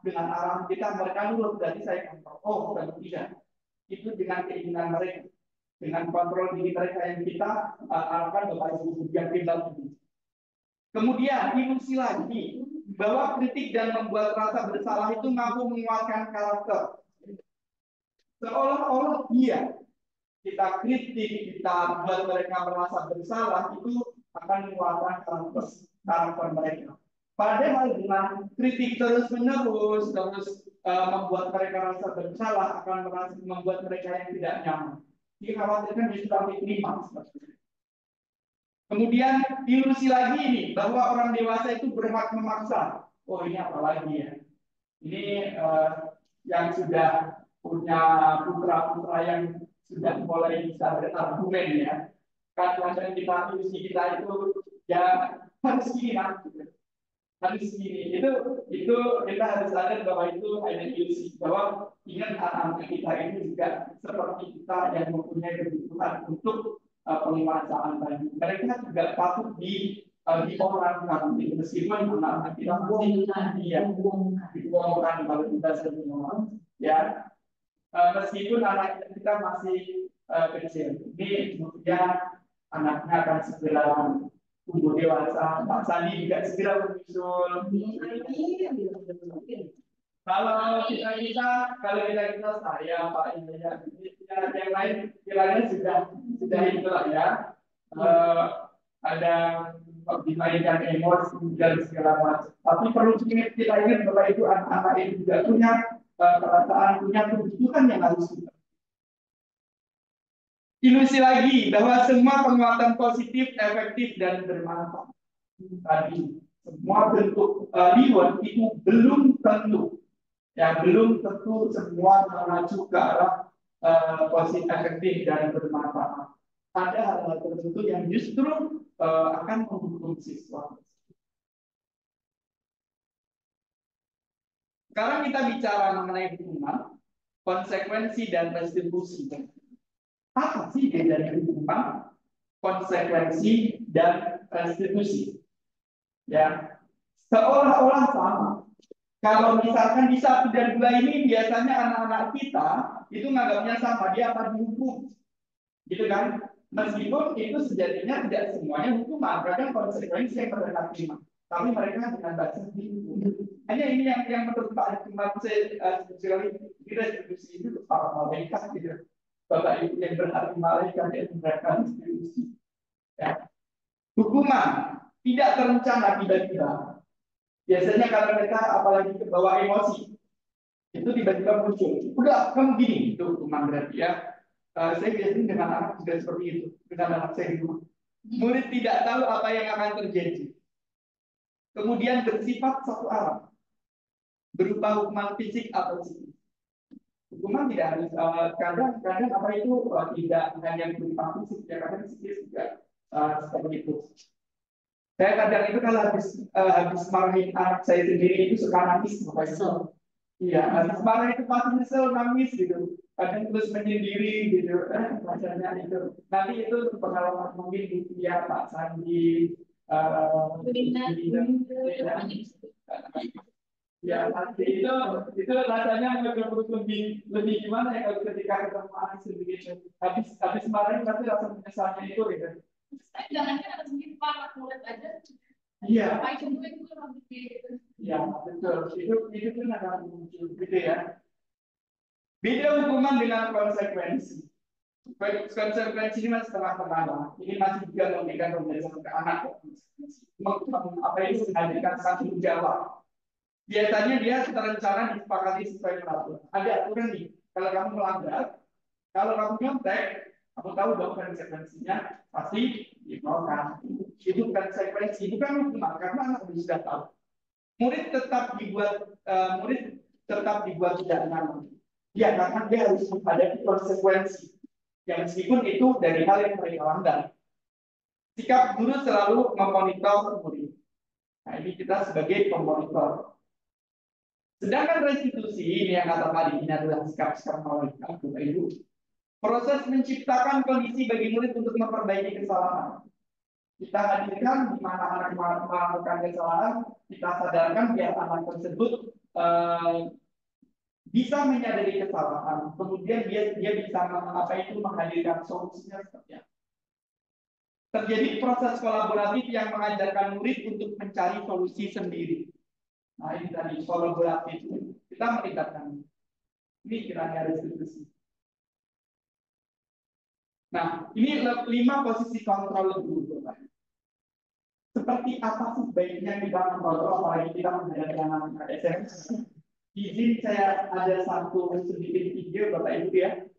dengan arahan kita mereka nurut, berarti saya kontrol. Oh, bukan tidak. Itu dengan keinginan mereka, dengan kontrol diri mereka yang kita arahkan kepada yang kita. Kemudian ilusi lagi bahwa kritik dan membuat rasa bersalah itu mampu menguatkan karakter. Seolah-olah iya, kita kritik, kita buat mereka merasa bersalah, itu akan menguatkan karakter mereka. Padahal dengan kritik terus-menerus, membuat mereka merasa bersalah, akan membuat mereka yang tidak nyaman. Dikhawatirkan bisa diterima. Kemudian ilusi lagi ini bahwa orang dewasa itu berhak memaksa. Oh, ini apa lagi ya? Ini yang sudah punya putra-putra yang sudah mulai bisa berargumen ya. Kadang kita ilusi kita itu ya harus gini kan, harus gini. Itu kita harus sadar bahwa itu hanya ilusi. Bahwa ingat anak-anak kita ini juga seperti kita yang mempunyai kebutuhan untuk penguasaan tadi. Mereka juga patut diorangkan, meskipun anak-anak kita masih dibuangkan kalau kita semua, ya. Meskipun anak kita masih kecil, ini kemudian anaknya akan segera tumbuh dewasa. Pak Sandi juga segera menyusul. Kalau kita saya Pak ini ya, yang lain kiranya sudah itulah ya. Ada dimainkan emosi dan segala macam. Tapi perlu kita ingat bahwa itu anak-anak itu juga punya perasaan, punya kebutuhan yang harus kita. Ilusi lagi bahwa semua penguatan positif, efektif dan bermanfaat. Tadi semua bentuk reward itu belum tentu, ya belum tentu semua mengacu ke arah positif, efektif dan bermanfaat. Ada hal-hal tertentu yang justru akan mendukung siswa. Sekarang kita bicara mengenai hukuman, konsekuensi dan restitusi. Apa sih bedanya hukuman, konsekuensi dan restitusi? Ya, seolah-olah sama. Kalau misalkan di 1 dan 2 ini biasanya anak-anak kita itu menganggapnya sama, dia akan dihukum, gitu kan? Meskipun itu sejatinya tidak semuanya hukuman, kadang konsekuensi yang mereka terima. Tapi mereka dengan bahasa dihukum. Hanya ini yang menurut Pak Hakim sekali restitusi itu para malaikat gitu. Bapak Ibu yang berarti malaikat yang memberikan restitusi. Ya. Hukuman tidak terencana tiba-tiba. Biasanya kalau mereka apalagi kebawa emosi, itu tiba-tiba muncul. Udah, kamu gini, itu hukuman berarti ya. Saya biasanya dengan anak juga seperti itu, dengan anak saya di rumah. Murid tidak tahu apa yang akan terjadi. Kemudian bersifat satu arah, berupa hukuman fisik atau psikis. Hukuman tidak harus kadang-kadang apa itu tidak hanya berupa fisik, ya kadang psikis juga seperti itu. Saya kadang itu kalau habis marahin anak saya sendiri itu suka nangis, Bapak. Iya, habis marah itu pasti nyesel nangis gitu. Kadang terus menyendiri gitu. Macamnya itu. Nanti itu pengalaman mungkin di ya Pak Sandi. Ya, nanti itu rasanya lebih gimana ya kalau ketika ketemu anak sendiri. Habis marah pasti rasa menyesalnya itu gitu. Jangan kan sendiri Pak, murid aja. Iya. Ya, betul. Itu pun akan muncul gitu ya. Beda hukuman dengan konsekuensi. Konsekuensi ini masih setengah-setengah. Ini masih juga memberikan pembelajaran ke anak. Apa itu menghadirkan satu jawab. Biasanya dia terencana disepakati sesuai peraturan. Ada aturan nih. Kalau kamu melanggar, kalau kamu nyontek, kamu tahu dong konsekuensinya pasti dikenalkan. Itu konsekuensi, itu kan hukuman karena anak sudah tahu. Murid tetap dibuat tidak nyaman. Ya, karena dia harus menghadapi konsekuensi. Yang meskipun itu dari hal yang mereka langgar. Sikap guru selalu memonitor murid. Nah, ini kita sebagai pemonitor. Sedangkan restitusi ini yang kata tadi ini adalah sikap-sikap malaikat, Bapak Ibu. Proses menciptakan kondisi bagi murid untuk memperbaiki kesalahan. Kita hadirkan di mana anak melakukan kesalahan, kita sadarkan biar anak tersebut bisa menyadari kesalahan, kemudian dia bisa menghadirkan solusinya seperti apa. Terjadi proses kolaboratif yang mengajarkan murid untuk mencari solusi sendiri. Nah, ini tadi kolaboratif. Kita melibatkan. Ini kiranya restitusi. Nah, ini 5 posisi kontrol dulu, Bapak. Seperti apa sih baiknya kita mengontrol, apalagi kita menghadapi anak SMP? Izin saya ada satu sedikit video, Bapak Ibu ya.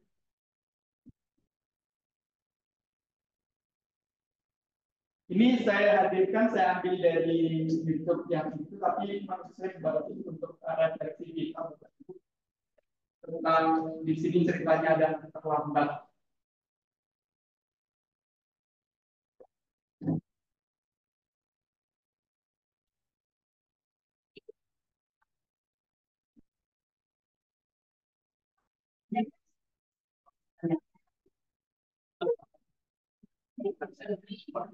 Ini saya hadirkan, saya ambil dari YouTube yang itu, tapi maksud saya baru untuk refleksi kita, Bapak Ibu. Tentang di sini ceritanya ada terlambat.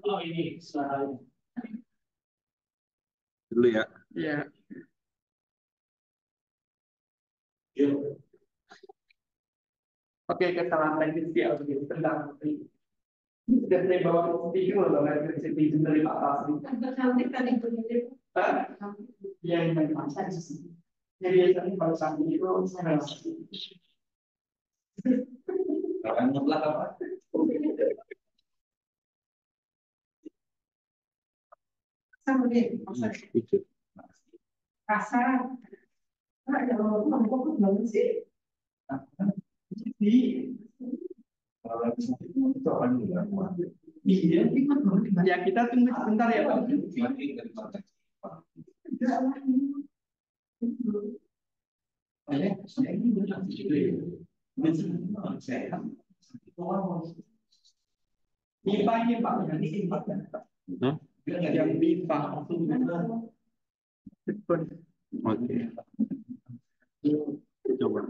Oh, ini dulu ya. Iya. Oke, kesalahan teknis di audio tentang ini. Sudah saya bawa ke speaker loh, nggak bisa pinjam dari Pak Tasri. Yang memang saya sih. Jadi biasanya kalau sambil itu saya rasa. Kalau mutlak apa? Kasar. Ada orang fokus banget sih. Iya, ya kita tunggu sebentar ya Pak. Bipa ini Pak, yang bipa. Oke. Coba.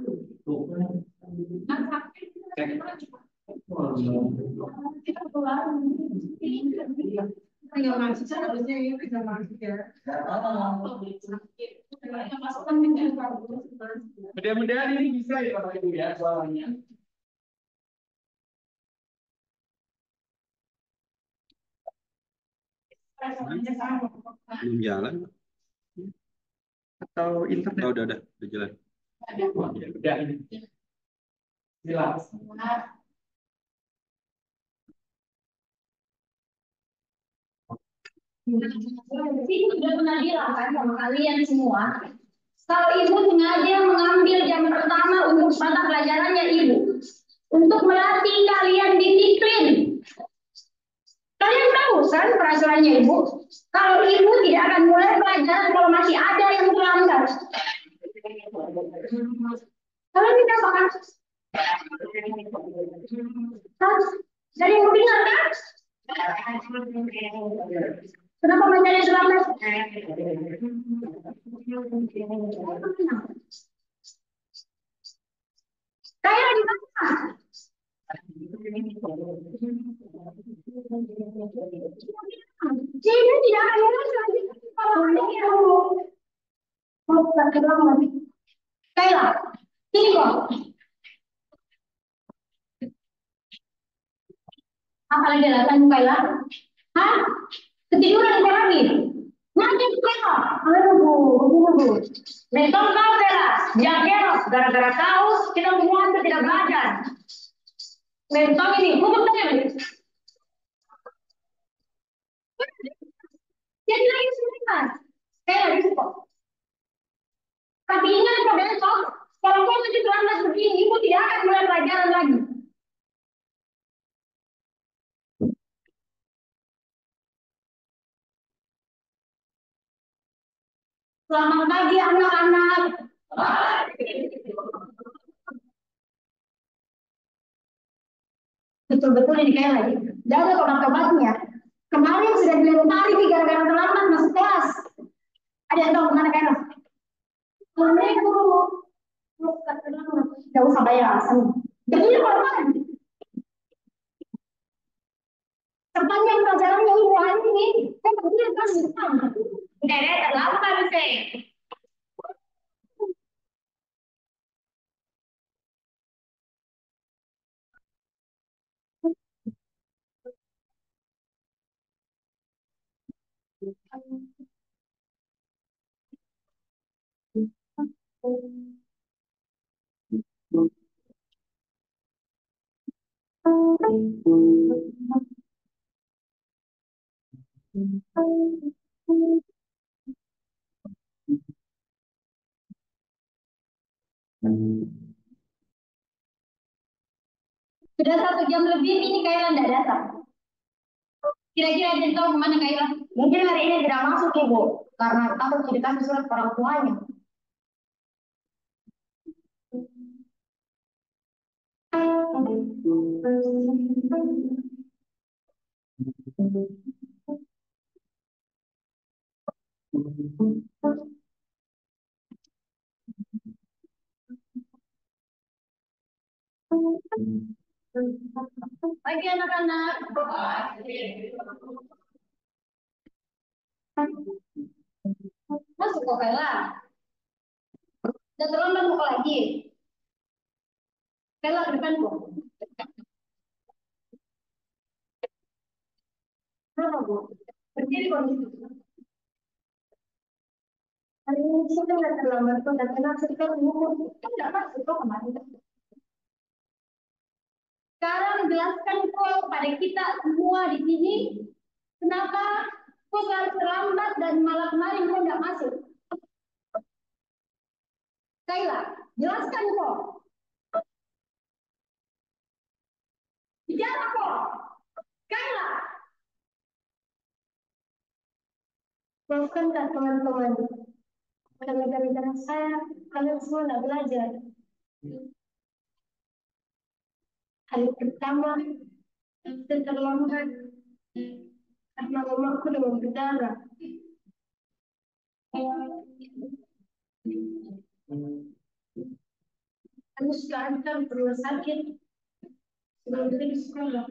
Mudah-mudahan ini bisa ya Bapak Ibu ya soalnya. Belum jalan atau internet? Oh, udah jalan. Udah ini. Jelas. Ibu sudah pernah bilang kan sama kalian semua, kalau ibu sengaja mengambil jam pertama untuk mata pelajarannya ibu, untuk melatih kalian disiplin. Kalian tahu kan peraturannya ibu? Kalau ibu tidak akan mulai pelajaran kalau masih ada yang terlambat. Kalian tidak paham? Jadi ibu dengar kan? Kenapa mencari selamat? Kayak di mana? Jadi tidak akan lagi kalau ada mau pulang lagi. Kayla, sini kok. Apa lagi alasan Kayla? Hah? Ketiduran kau lagi? Nanti Kayla. Aduh, Besok kau Kayla, jangan gara-gara kau kita semua tidak belajar. Besok ini, hukum tanya lagi. Jadi lagi sebentar. Kayla gitu kok. Tapi ingat kau besok, kalau kau masih terlambat begini, ibu tidak akan mulai pelajaran lagi. Selamat pagi anak-anak. Betul-betul ini kayak lagi. Jaga tobat-tobatnya. Kemarin sudah dilempari gara-gara terlambat masuk kelas. Ada yang tahu kemana Kaira? Mana guru? Gak usah bayar alasan. Begini korban. Sepanjang pelajarannya ibu hari ini, saya begini kan di depan. Dede, terlalu kan sih. Sudah 1 jam lebih ini Kaira tidak datang. Kira-kira dia tahu kemana Kaira? Mungkin hari ini tidak masuk ibu, karena takut dikasih surat orang tuanya. Pagi anak-anak. Masuk kok Kaila. Udah terlambat buka lagi. Kaila ke depan kok. Kenapa Bu? Berdiri kondisi. Hari ini kita nggak terlambat kok. Dan kenal cerita umur. Kan nggak masuk kok kemarin. Sekarang jelaskan kok pada kita semua di sini. Kenapa kok harus terlambat dan malah kemarin kok nggak masuk? Kaila, jelaskan kok. Bicara kok. Kaila. Maafkan tak teman-teman. Karena gara-gara saya, kalian semua nggak belajar. Hari pertama, saya terlambat. Karena mamaku demam berdarah. Aku sudah antar ke rumah sakit. Sebelum dari sekolah.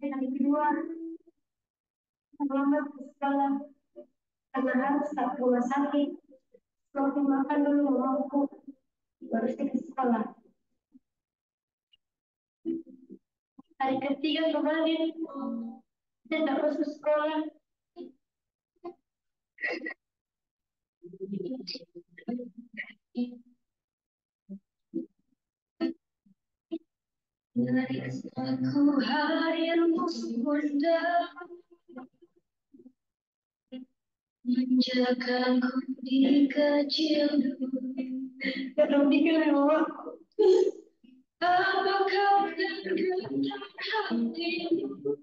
Hari kedua, terlambat ke sekolah. Karena harus tak ke rumah sakit. Setelah makan dulu mamaku. Baru saya ke sekolah. Hari ketiga kemarin, saya tak masuk sekolah. Aku hadirmu bunda, menjagaku di kecilku. Belum bikin mamaku. Apakah tergetar hatimu?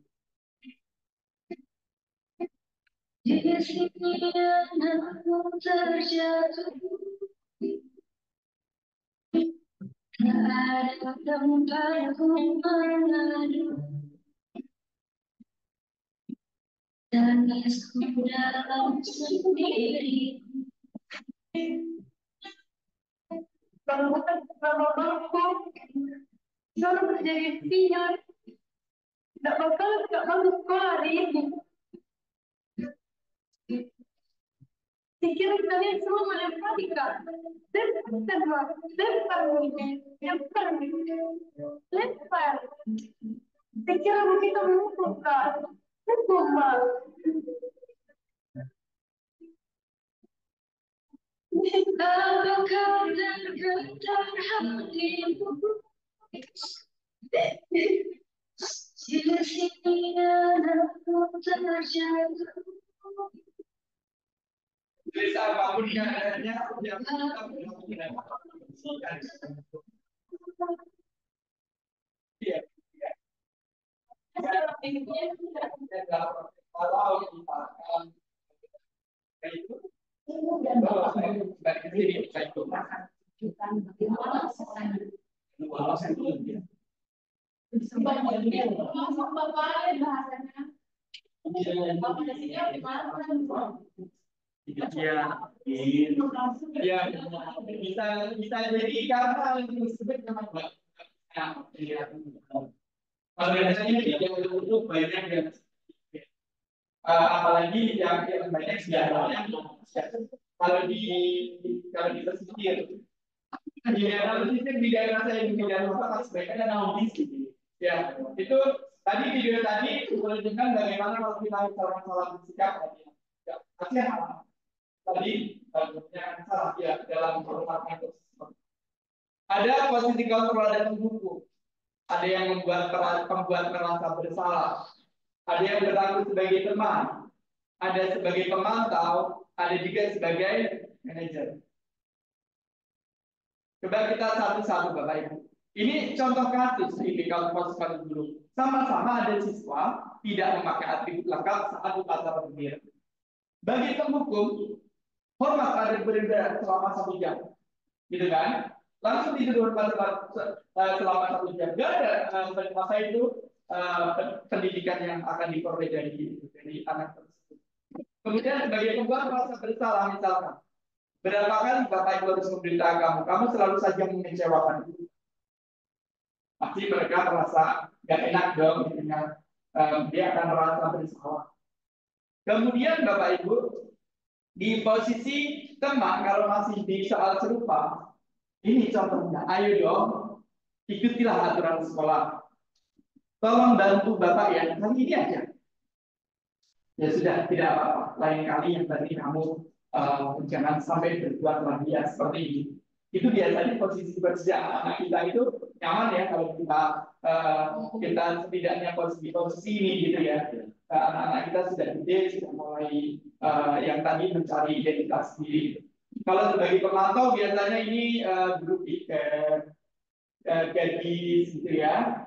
Di sini anakku terjatuh. Tak ada tempatku mengadu. Tangisku dalam sendiri. Kalau bukan mamaku, selalu menjadi sinyal. Tidak bakal masuk sekolah hari ini. Pikiran kalian semua melempari kak. Lempar. Pikiran kita menumpuk kak. Lempar. Apakah tergetar hatimu? Di sini anakku terjatuh. Bisa apapun keadaannya, yang kita iya. Kalau misalkan itu, bahwa saya dari sini saya itu makan, bagaimana alasan itu? Sebanyak Bapak lihat bahasanya. Bapak di sini gimana? Ya, bisa jadi karena disebut memang Mbak. Kalau biasanya itu banyak yang apalagi yang banyak biasanya kalau di pesisir di daerah pesisir di daerah saya di daerah apa sebaiknya ada audisi ya itu tadi video tadi menunjukkan bagaimana kalau kita salah bersikap pasti tadi yang salah ya dalam penerapan itu ada posisi kontrol dan hukum ada yang pembuat merasa bersalah ada yang berlaku sebagai teman ada sebagai pemantau, ada juga sebagai manajer. Coba kita satu-satu Bapak Ibu. Ini contoh kasus ini kalau pasukan dulu. Sama-sama ada siswa tidak memakai atribut lengkap saat upacara bendera. Bagi penghukum, hormat pada bendera selama 1 jam. Gitu kan? Langsung dituduh selama 1 jam. Gak ada masa itu pendidikan yang akan diperoleh dari anak tersebut. Kemudian sebagai pembuat merasa bersalah misalkan, berapa kali Bapak Ibu harus memberitahu kamu selalu saja mengecewakan. Pasti mereka merasa gak enak dong, dia akan merasa bersalah. Kemudian Bapak Ibu di posisi teman kalau masih di soal serupa, ini contohnya, ayo dong ikutilah aturan sekolah. Tolong bantu Bapak ya, kali ini aja. Ya sudah, tidak apa-apa. Lain kali yang tadi kamu jangan sampai berbuat lagi ya seperti ini. Itu biasanya posisi anak kita itu nyaman ya kalau kita setidaknya posisi ini gitu ya. Anak-anak kita sudah gede, sudah mulai yang tadi mencari identitas diri. Kalau sebagai pemantau biasanya ini grup gadis gitu ya.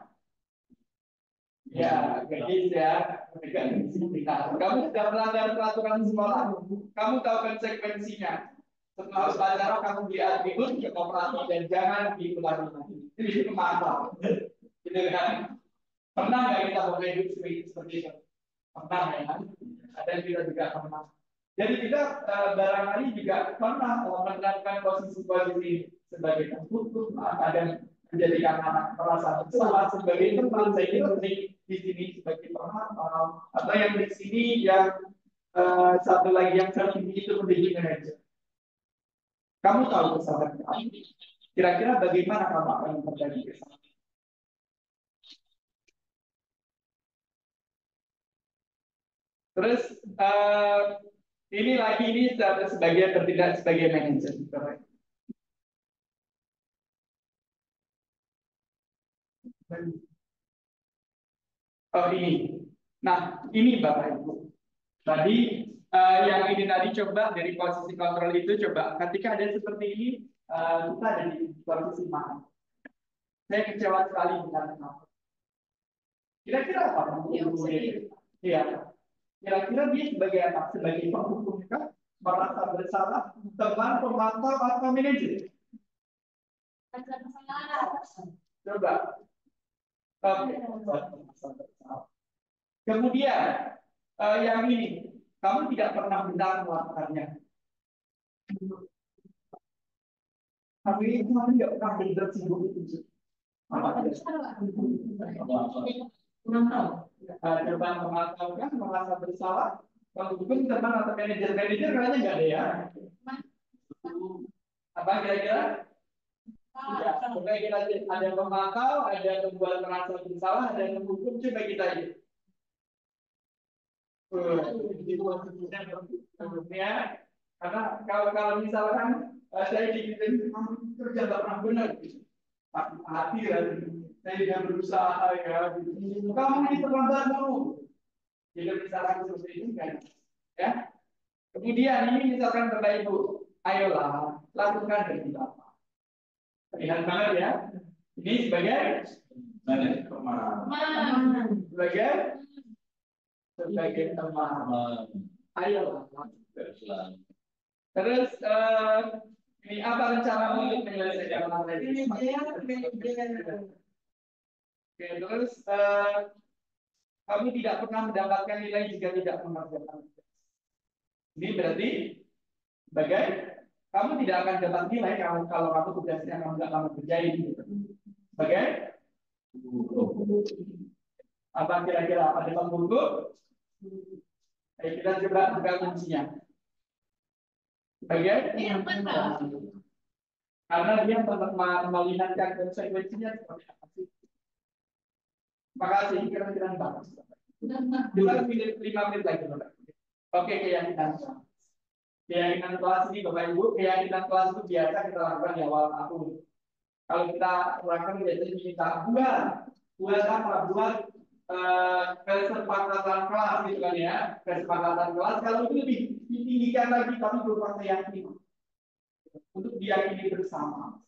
Ya, gadis ya, kamu sudah melanggar peraturan sekolah, kamu tahu konsekuensinya. Setelah upacara kamu diatribut ke koperasi dan jangan diulangi lagi. Itu masalah. Gitu kan? Pernah nggak kita mulai hidup seperti itu? Pernah ya? Ada yang kita juga pernah. Jadi kita barangkali juga pernah menerapkan posisi-posisi sebagai tertutup, ada menjadikan anak merasa bersalah sebagai teman. Saya kira di sini sebagai pemantau atau yang di sini yang satu lagi yang tertinggi itu menjadi manajer. Kamu tahu kesalahan kamu. Kira-kira bagaimana kamu akan memperbaiki kesalahan? Terus ini lagi ini sebagai bertindak sebagai manajer. Oh ini. Nah, ini Bapak Ibu. Tadi yang ini tadi coba dari posisi kontrol itu coba ketika ada seperti ini kita ada di posisi mana? Saya kecewa sekali dengan kenapa. Kira-kira apa? Iya. Kira-kira dia sebagai apa? Sebagai penghukum kan? Merasa bersalah, teman, pemantau, atau manajer? Coba. Kemudian yang ini, kamu tidak pernah benar melakukannya. Tapi itu kamu tidak pernah benar sibuk itu. Coba memantau kan, merasa bersalah. Kalau hukum teman atau manajer kayaknya nggak ada ya. Apa kira-kira? Ya, coba kita ada pemantau, ada membuat merasa bersalah, ada yang menghukum. Coba kita lihat. Ya, karena kalau misalkan saya dikirim kerja nggak pernah benar, hati kan, saya sudah berusaha ya, kamu ini terlambat dulu. Jadi misalkan seperti ini kan, ya. Kemudian ini misalkan Bapak Ibu, ayolah lakukan dari kita. Terlihat banget ya. Ini sebagai teman. Sebagai teman. Ayolah. Terus ini apa rencana untuk menyelesaikan masalah ini? Oke, terus kamu tidak pernah mendapatkan nilai jika tidak mengerjakan tugas. Ini berarti sebagai kamu tidak akan dapat nilai kalau kamu tugasnya kamu nggak kamu kerjain. Gitu. Sebagai apa kira-kira ada buku? Ayo kita coba buka kuncinya. Sebagai karena dia melihatkan konsekuensinya seperti apa sih. Makasih, kira-kira bagus. Kita 5 menit lagi. Oke, keyakinan kelas. Keyakinan kelas ini Bapak Ibu, keyakinan kelas itu biasa kita lakukan di awal tahun. Kalau kita lakukan biasanya kita buat apa? Buat kesepakatan kelas gitu kan ya. Kesepakatan kelas kalau itu lebih ditinggikan lagi tapi berupa keyakinan. Untuk diyakini bersama.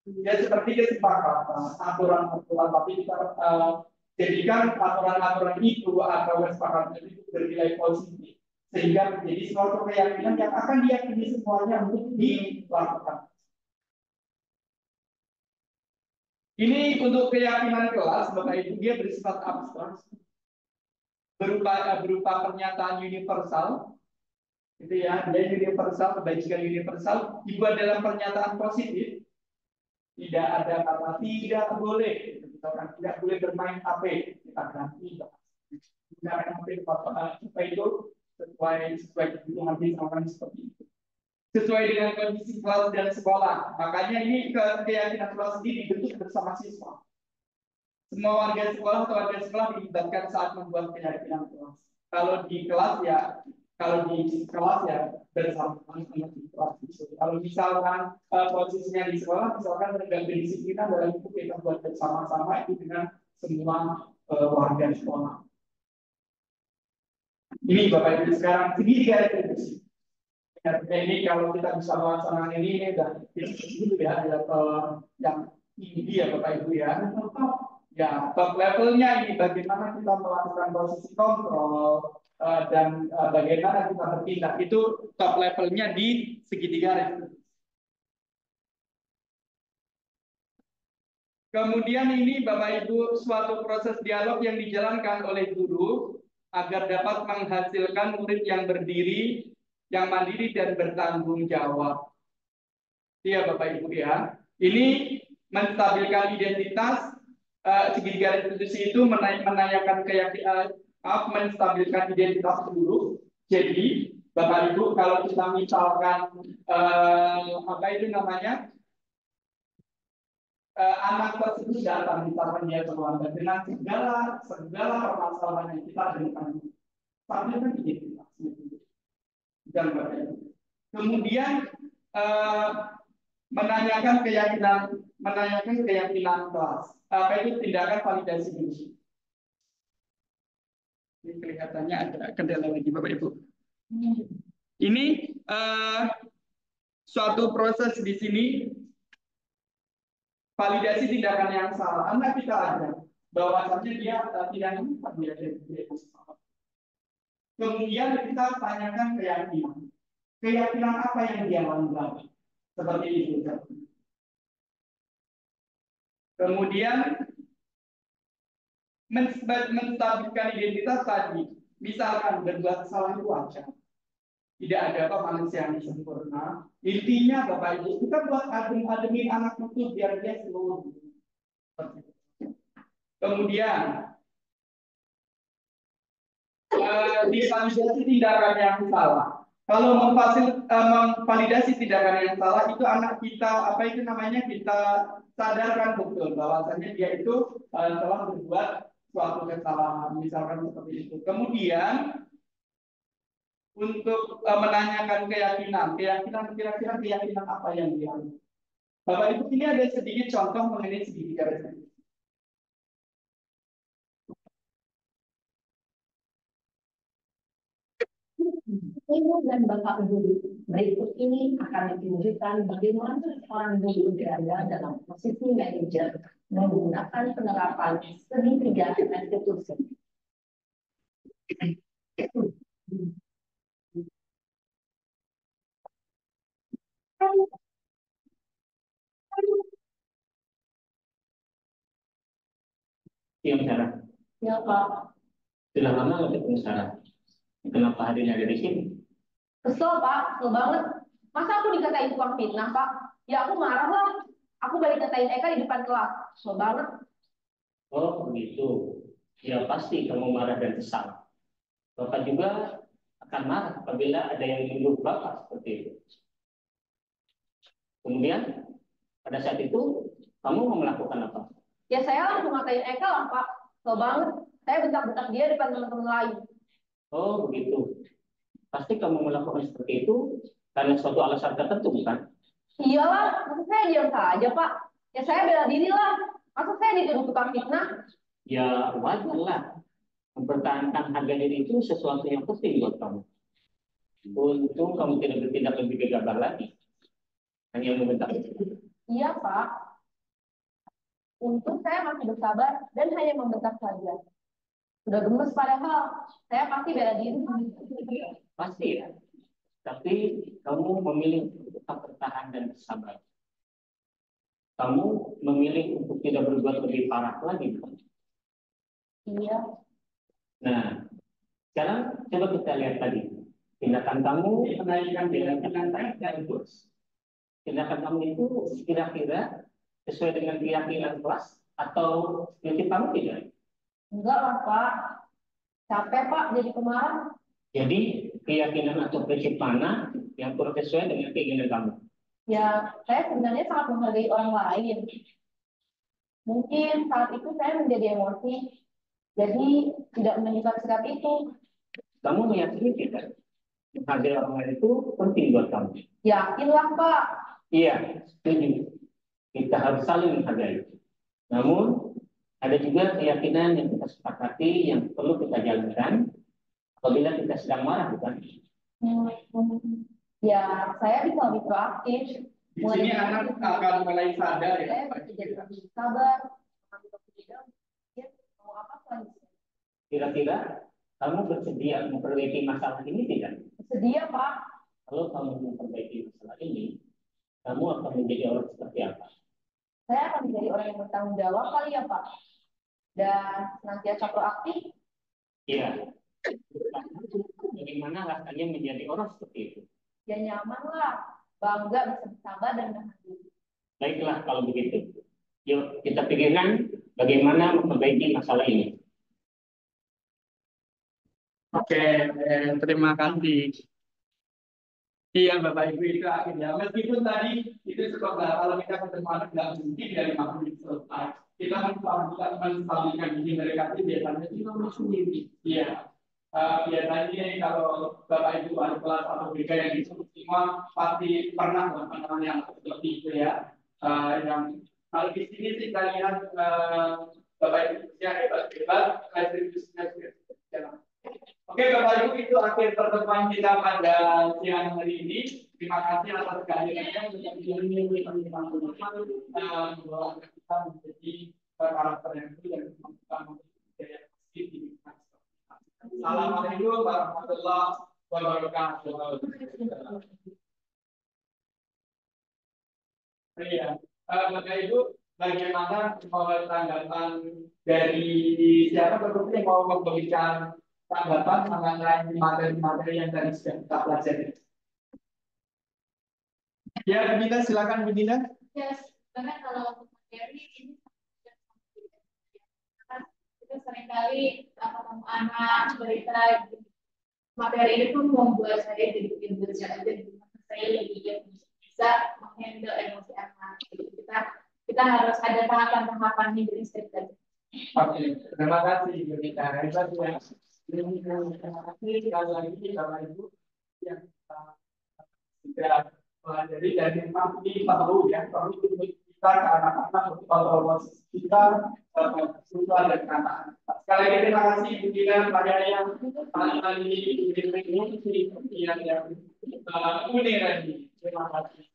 Ya seperti kesepakatan, aturan-aturan, tapi kita jadikan aturan-aturan itu atau kesepakatan itu bernilai positif sehingga menjadi suatu keyakinan yang akan diyakini semuanya untuk dilakukan. Ini untuk keyakinan kelas, Bapak Ibu, dia bersifat abstrak, berupa pernyataan universal, gitu ya, dia universal, kebajikan universal dibuat dalam pernyataan positif. Tidak ada kata tidak boleh, misalkan tidak boleh bermain HP, kita ganti gunakan HP supaya itu sesuai kebutuhan misalkan seperti itu. Sesuai dengan kondisi kelas dan sekolah. Makanya ini keyakinan kelas ini dibentuk bersama siswa. Semua warga sekolah atau warga sekolah dilibatkan saat membuat keyakinan kelas. Kalau di kelas ya bersama sama di kelas. Kalau misalkan posisinya di sekolah, misalkan tergantung kedisiplinan dalam itu kita buat bersama-sama itu dengan semua warga sekolah. Ini Bapak Ibu sekarang segitiga retribusi. Ini kalau kita bisa melaksanakan ini dan itu ya level yang tinggi ya Bapak Ibu ya. Ya, top levelnya ini bagaimana kita melakukan posisi kontrol dan bagaimana kita bertindak itu top levelnya di segitiga retribusi. Kemudian ini Bapak Ibu suatu proses dialog yang dijalankan oleh guru agar dapat menghasilkan murid yang berdiri, yang mandiri dan bertanggung jawab. Iya Bapak Ibu ya. Ini menstabilkan identitas. Segitiga retribusi itu menanyakan keyakinan, menstabilkan identitas guru. Jadi Bapak Ibu kalau kita misalkan apa itu namanya anak tersebut datang misalkan dia terlambat dengan segala permasalahan yang kita berikan, stabilkan identitas. Dan Bapak Ibu. Kemudian menanyakan keyakinan kelas. Apa itu tindakan validasi diri? Ini kelihatannya ada kendala lagi Bapak Ibu. Ini suatu proses di sini validasi tindakan yang salah. Anak kita ada bahwasannya dia tidak membuat dia salah. Kemudian kita tanyakan keyakinan. Keyakinan apa yang dia langgar? Seperti itu. Kemudian menstabilkan identitas tadi. Misalkan berbuat salah itu wajar. Tidak ada apa manusia yang sempurna. Intinya Bapak Ibu, kita buat adem-ademin anak itu biar dia seluruh. Kemudian divalidasi tindakan yang salah. Kalau memvalidasi tindakan yang salah itu anak kita apa itu namanya kita sadarkan betul bahwasannya dia itu telah berbuat suatu kesalahan misalkan seperti itu. Kemudian untuk menanyakan keyakinan kira-kira keyakinan apa yang dia. Bapak Ibu ini ada sedikit contoh mengenai segitiga retribusi. Ibu dan Bapak Guru, berikut ini akan ditunjukkan bagaimana seorang guru berada dalam posisi manajer menggunakan penerapan segitiga retribusi. Iya, benar. Ya Pak. Sudah lama nggak ketemu Sarah. Kenapa hari ini ada di sini? Kesel Pak, kesel banget. Masa aku dikatain tukang fitnah Pak? Ya aku marah lah. Aku balik katain Eka di depan kelas. Kesel banget. Oh begitu. Ya pasti kamu marah dan kesal. Bapak juga akan marah apabila ada yang menuduh Bapak seperti itu. Kemudian pada saat itu kamu mau melakukan apa? Ya saya langsung ngatain Eka lah Pak. Kesel banget. Saya bentak-bentak dia depan teman-teman lain. Oh begitu. Pasti kamu melakukan seperti itu karena suatu alasan tertentu, bukan? Iyalah, maksud saya diam saja Pak. Ya saya bela diri lah. Maksud saya dituduh tukang fitnah. Ya wajar lah. Mempertahankan harga diri itu sesuatu yang penting buat kamu. Untung kamu tidak bertindak lebih gegabah lagi. Hanya membentak. Iya Pak. Untung saya masih bersabar dan hanya membentak saja. Sudah gemes padahal. Saya pasti bela diri. Pasti ya. Tapi kamu memilih untuk tetap bertahan dan bersabar. Kamu memilih untuk tidak berbuat lebih parah lagi, bukan? Iya. Nah, sekarang coba kita lihat tadi. Tindakan kamu, tindakan kamu itu kira-kira sesuai dengan keyakinan kelas atau prinsip kamu tidak? Enggak lah Pak. Capek Pak jadi pemarah. Jadi keyakinan atau prinsip mana yang kurang sesuai dengan keinginan kamu? Ya, saya sebenarnya sangat menghargai orang lain. Mungkin saat itu saya menjadi emosi, jadi tidak menunjukkan sikap itu. Kamu meyakini tidak? Menghargai orang lain itu penting buat kamu. Yakinlah Pak. Iya, setuju. Kita harus saling menghargai. Namun ada juga keyakinan yang kita sepakati yang perlu kita jalankan apabila kita sedang marah, bukan? Ya, saya bisa lebih proaktif. Di sini anak akan mulai sadar ya. Saya bisa jadi lebih sabar. Ya, mau apa selanjutnya? Kira-kira kamu bersedia memperbaiki masalah ini tidak? Sedia Pak. Kalau kamu memperbaiki masalah ini, kamu akan menjadi orang seperti apa? Saya akan menjadi orang yang bertanggung jawab kali ya Pak. Dan senantiasa proaktif. Iya. Bagaimana rasanya menjadi orang seperti itu? Ya nyaman lah. Bangga bisa bersabar dan menghargai. Baiklah kalau begitu. Yuk kita pikirkan bagaimana memperbaiki masalah ini. Oke, terima kasih. Iya Bapak Ibu itu akhirnya meskipun tadi itu sekolah kalau kita ketemu anak nggak mungkin dari 5 menit selesai. Kita menstabilkan diri mereka itu biasanya 5 menit sendiri. Iya. Biasanya kalau Bapak Ibu ada kelas atau BK yang disebut semua pasti pernah melakukan yang seperti itu ya. Yang kalau di sini sih kita lihat Bapak Ibu ya hebat-hebat, Oke Bapak Ibu itu akhir pertemuan kita pada siang hari ini. Terima kasih atas kehadirannya bahwa kita menjadi karakter yang baik dan kita menjadi positif. Assalamualaikum warahmatullahi wabarakatuh. Iya, Bapak Ibu, bagaimana tanggapan dari siapa yang mau memberikan tanggapan mengenai materi-materi yang tadi sudah kita pelajari? Ya, Bu Dina, silakan Bu Dina. Ya, sebenarnya kalau materi ini itu seringkali ketemu anak cerita materi ini pun membuat saya jadi bikin belajar aja saya lebih bisa menghandle emosi anak. Jadi kita harus ada tahapan-tahapan nih dari cerita. Oke, terima kasih Bu Dina. Hebat ya. Terima kasih sekali lagi Bapak Ibu yang sudah pelajari dan memang ini perlu ya perlu kita ke anak-anak untuk kita suka dan anak-anak. Sekali lagi terima kasih Bu Dina pada yang tadi ini yang unik lagi. Terima kasih.